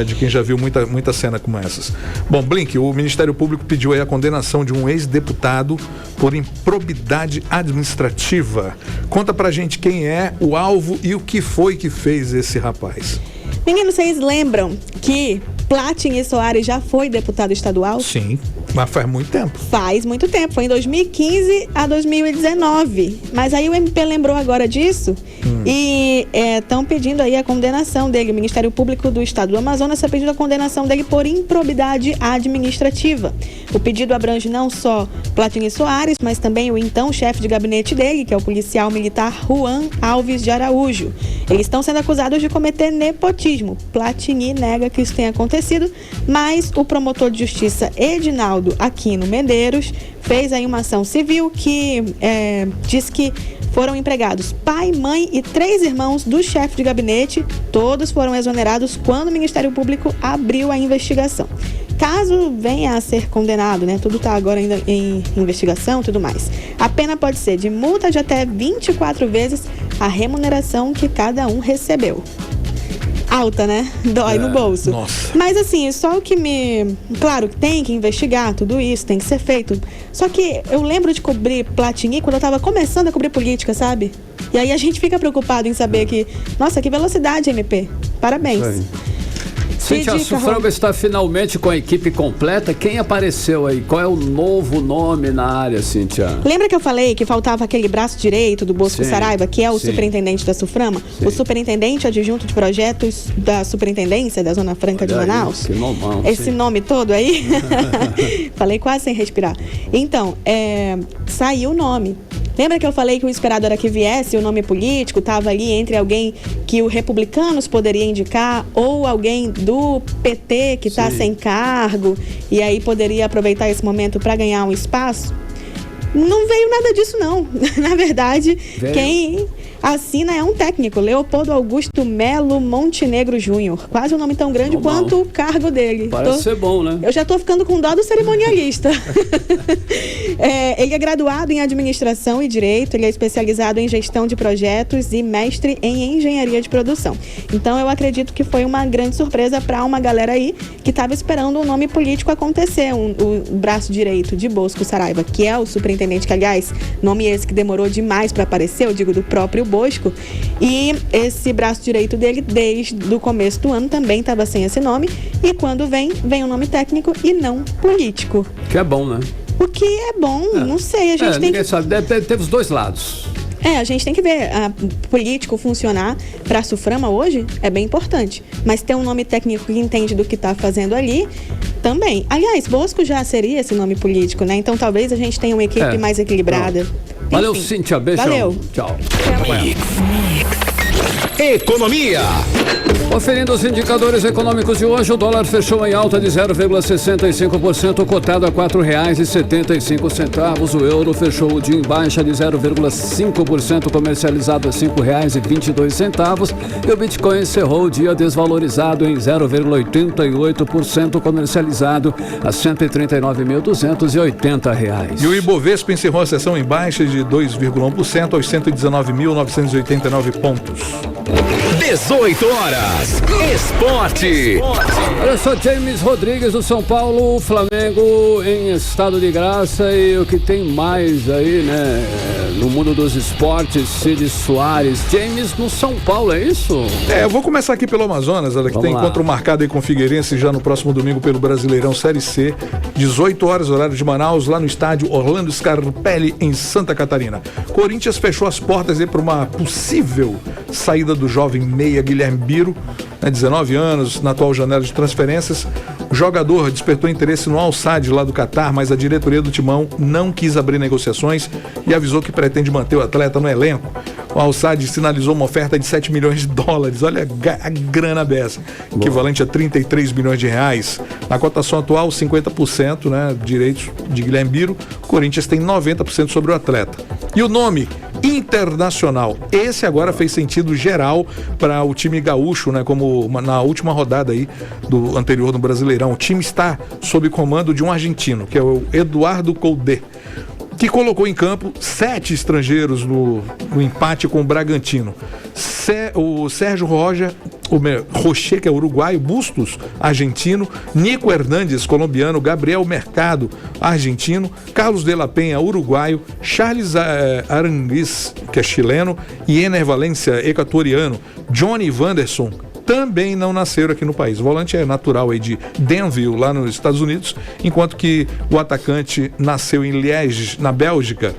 De quem já viu muita cena como essas. Bom, Blink, o Ministério Público pediu aí a condenação de um ex-deputado por improbidade administrativa. Conta pra gente quem é o alvo e o que foi que fez esse rapaz. Meninos, vocês lembram que Platini Soares já foi deputado estadual? Sim, mas faz muito tempo. Faz muito tempo, foi em 2015 a 2019. Mas aí o MP lembrou agora disso e estão pedindo aí a condenação dele. O Ministério Público do Estado do Amazonas está pedindo a condenação dele por improbidade administrativa. O pedido abrange não só Platini Soares, mas também o então chefe de gabinete dele, que é o policial militar Juan Alves de Araújo. Eles estão sendo acusados de cometer nepotismo. Platini nega que isso tenha acontecido, mas o promotor de justiça Edinaldo Aquino Medeiros fez aí uma ação civil que diz que foram empregados pai, mãe e 3 irmãos do chefe de gabinete. Todos foram exonerados quando o Ministério Público abriu a investigação. Caso venha a ser condenado, né? Tudo está agora ainda em investigação e tudo mais. A pena pode ser de multa de até 24 vezes a remuneração que cada um recebeu. Alta, né? Dói no bolso. Nossa. Mas assim, só o que me... Claro, tem que investigar tudo isso, tem que ser feito. Só que eu lembro de cobrir Platini quando eu tava começando a cobrir política, sabe? E aí a gente fica preocupado em saber que... Nossa, que velocidade, MP. Parabéns. Cíntia, a Suframa está finalmente com a equipe completa. Quem apareceu aí? Qual é o novo nome na área, Cíntia? Lembra que eu falei que faltava aquele braço direito do Bosco Saraiva, que é o superintendente da Suframa? Sim. O superintendente adjunto de projetos da Superintendência da Zona Franca de Manaus. Que nomão, esse nome todo aí? Falei quase sem respirar. Então, saiu o nome. Lembra que eu falei que o esperado era que viesse o nome político, estava ali entre alguém que o Republicanos poderia indicar ou alguém do PT que está sem cargo e aí poderia aproveitar esse momento para ganhar um espaço? Não veio nada disso, não. Na verdade, Assina é um técnico, Leopoldo Augusto Melo Montenegro Júnior. Quase um nome tão grande quanto o cargo dele. Parece ser bom, né? Eu já tô ficando com dó do cerimonialista. Ele é graduado em administração e direito, ele é especializado em gestão de projetos e mestre em engenharia de produção. Então eu acredito que foi uma grande surpresa para uma galera aí que estava esperando um nome político acontecer, o braço direito de Bosco Saraiva, que é o superintendente, que aliás, nome esse que demorou demais para aparecer, eu digo do próprio Bosco, e esse braço direito dele desde o começo do ano também estava sem esse nome, e quando vem um nome técnico e não político. Que é bom, né? O que é bom, não sei, a gente tem que... sabe, teve os dois lados. A gente tem que ver político funcionar para a Suframa hoje é bem importante, mas ter um nome técnico que entende do que está fazendo ali também. Aliás, Bosco já seria esse nome político, né? Então talvez a gente tenha uma equipe mais equilibrada. Valeu, Cíntia, beijão. Valeu. Tchau. Economia. Conferindo os indicadores econômicos de hoje, o dólar fechou em alta de 0,65%, cotado a R$ 4,75. O euro fechou o dia em baixa de 0,5%, comercializado a R$ 5,22. E o Bitcoin encerrou o dia desvalorizado em 0,88%, comercializado a R$ 139.280. E o Ibovespa encerrou a sessão em baixa de 2,1% aos 119.989 pontos. 18 horas. Esporte. Olha só, James Rodrigues do São Paulo, o Flamengo em estado de graça, e o que tem mais aí, né, no mundo dos esportes, Cid Soares. James no São Paulo, é isso? Eu vou começar aqui pelo Amazonas, olha, que tem encontro marcado aí com o Figueirense já no próximo domingo pelo Brasileirão Série C, 18 horas, horário de Manaus, lá no estádio Orlando Scarpelli, em Santa Catarina. Corinthians fechou as portas aí para uma possível saída do jovem meia Guilherme Biro, 19 anos, na atual janela de transferências. O jogador despertou interesse no Al-Sadd lá do Catar, mas a diretoria do Timão não quis abrir negociações e avisou que pretende manter o atleta no elenco. O Al-Sadd sinalizou uma oferta de $7 milhões, olha a grana dessa, equivalente a 33 milhões de reais. Na cotação atual, 50%, né, direitos de Guilherme Biro, o Corinthians tem 90% sobre o atleta. E o nome Internacional, esse agora fez sentido geral para o time gaúcho, né, como na última rodada aí do anterior do Brasileirão. O time está sob comando de um argentino, que é o Eduardo Coudet, que colocou em campo 7 estrangeiros no empate com o Bragantino. O Sérgio Rocher, que é uruguaio, Bustos, argentino, Nico Hernandes, colombiano, Gabriel Mercado, argentino, Carlos de la Penha, uruguaio, Charles Aranguiz, que é chileno, e Ener Valência, equatoriano, Johnny Wanderson, também não nasceram aqui no país. O volante é natural aí de Danville, lá nos Estados Unidos, enquanto que o atacante nasceu em Liège, na Bélgica.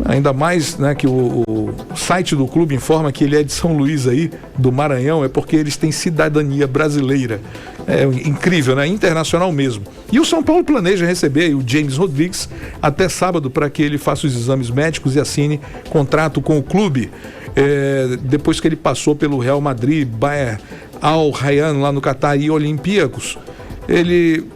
Ainda mais, né, que o site do clube informa que ele é de São Luís aí, do Maranhão, é porque eles têm cidadania brasileira. É incrível, né? Internacional mesmo. E o São Paulo planeja receber aí o James Rodrigues até sábado para que ele faça os exames médicos e assine contrato com o clube. Depois que ele passou pelo Real Madrid, Bayer Al Rayyan lá no Catar e Olympiacos.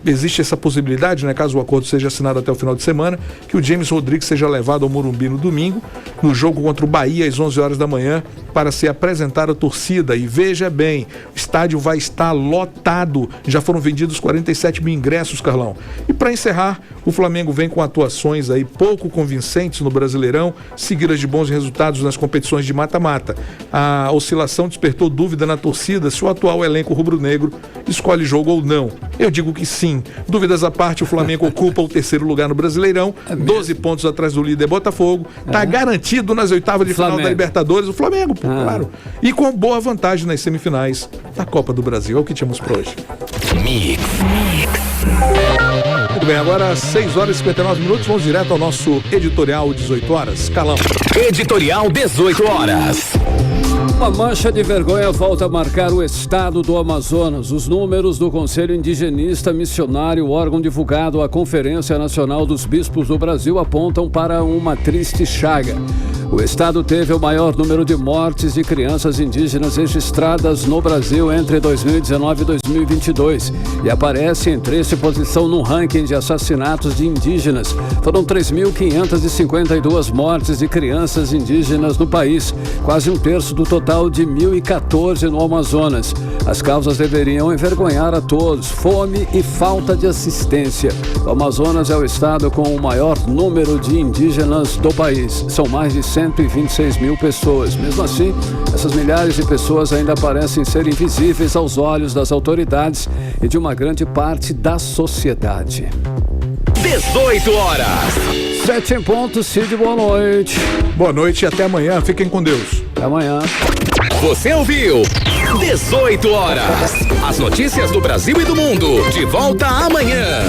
Existe essa possibilidade, né, caso o acordo seja assinado até o final de semana, que o James Rodrigues seja levado ao Morumbi no domingo, no jogo contra o Bahia, às 11 horas da manhã, para ser apresentada à torcida. E veja bem, o estádio vai estar lotado. Já foram vendidos 47 mil ingressos, Carlão. E para encerrar, o Flamengo vem com atuações aí pouco convincentes no Brasileirão, seguidas de bons resultados nas competições de mata-mata. A oscilação despertou dúvida na torcida se o atual elenco rubro-negro escolhe jogo ou não. Eu digo que sim. Dúvidas à parte, o Flamengo ocupa o 3º lugar no Brasileirão, 12 pontos atrás do líder Botafogo, está garantido nas oitavas de final da Libertadores, o Flamengo, claro. E com boa vantagem nas semifinais da Copa do Brasil. É o que tínhamos por hoje. Muito bem, agora às 6 horas e 59 minutos, vamos direto ao nosso editorial 18 horas. Calão. Editorial 18 horas. Uma mancha de vergonha volta a marcar o estado do Amazonas. Os números do Conselho Indigenista Missionário, órgão divulgado à Conferência Nacional dos Bispos do Brasil, apontam para uma triste chaga. O estado teve o maior número de mortes de crianças indígenas registradas no Brasil entre 2019 e 2022 e aparece em 13ª posição no ranking de assassinatos de indígenas. Foram 3.552 mortes de crianças indígenas no país, quase um terço do total de 1.014 no Amazonas. As causas deveriam envergonhar a todos: fome e falta de assistência. O Amazonas é o estado com o maior número de indígenas do país. São mais de 126 mil pessoas. Mesmo assim, essas milhares de pessoas ainda parecem ser invisíveis aos olhos das autoridades e de uma grande parte da sociedade. 18 horas. 7 em ponto. Cid, boa noite. Boa noite e até amanhã. Fiquem com Deus. Até amanhã. Você ouviu 18 horas. As notícias do Brasil e do mundo. De volta amanhã.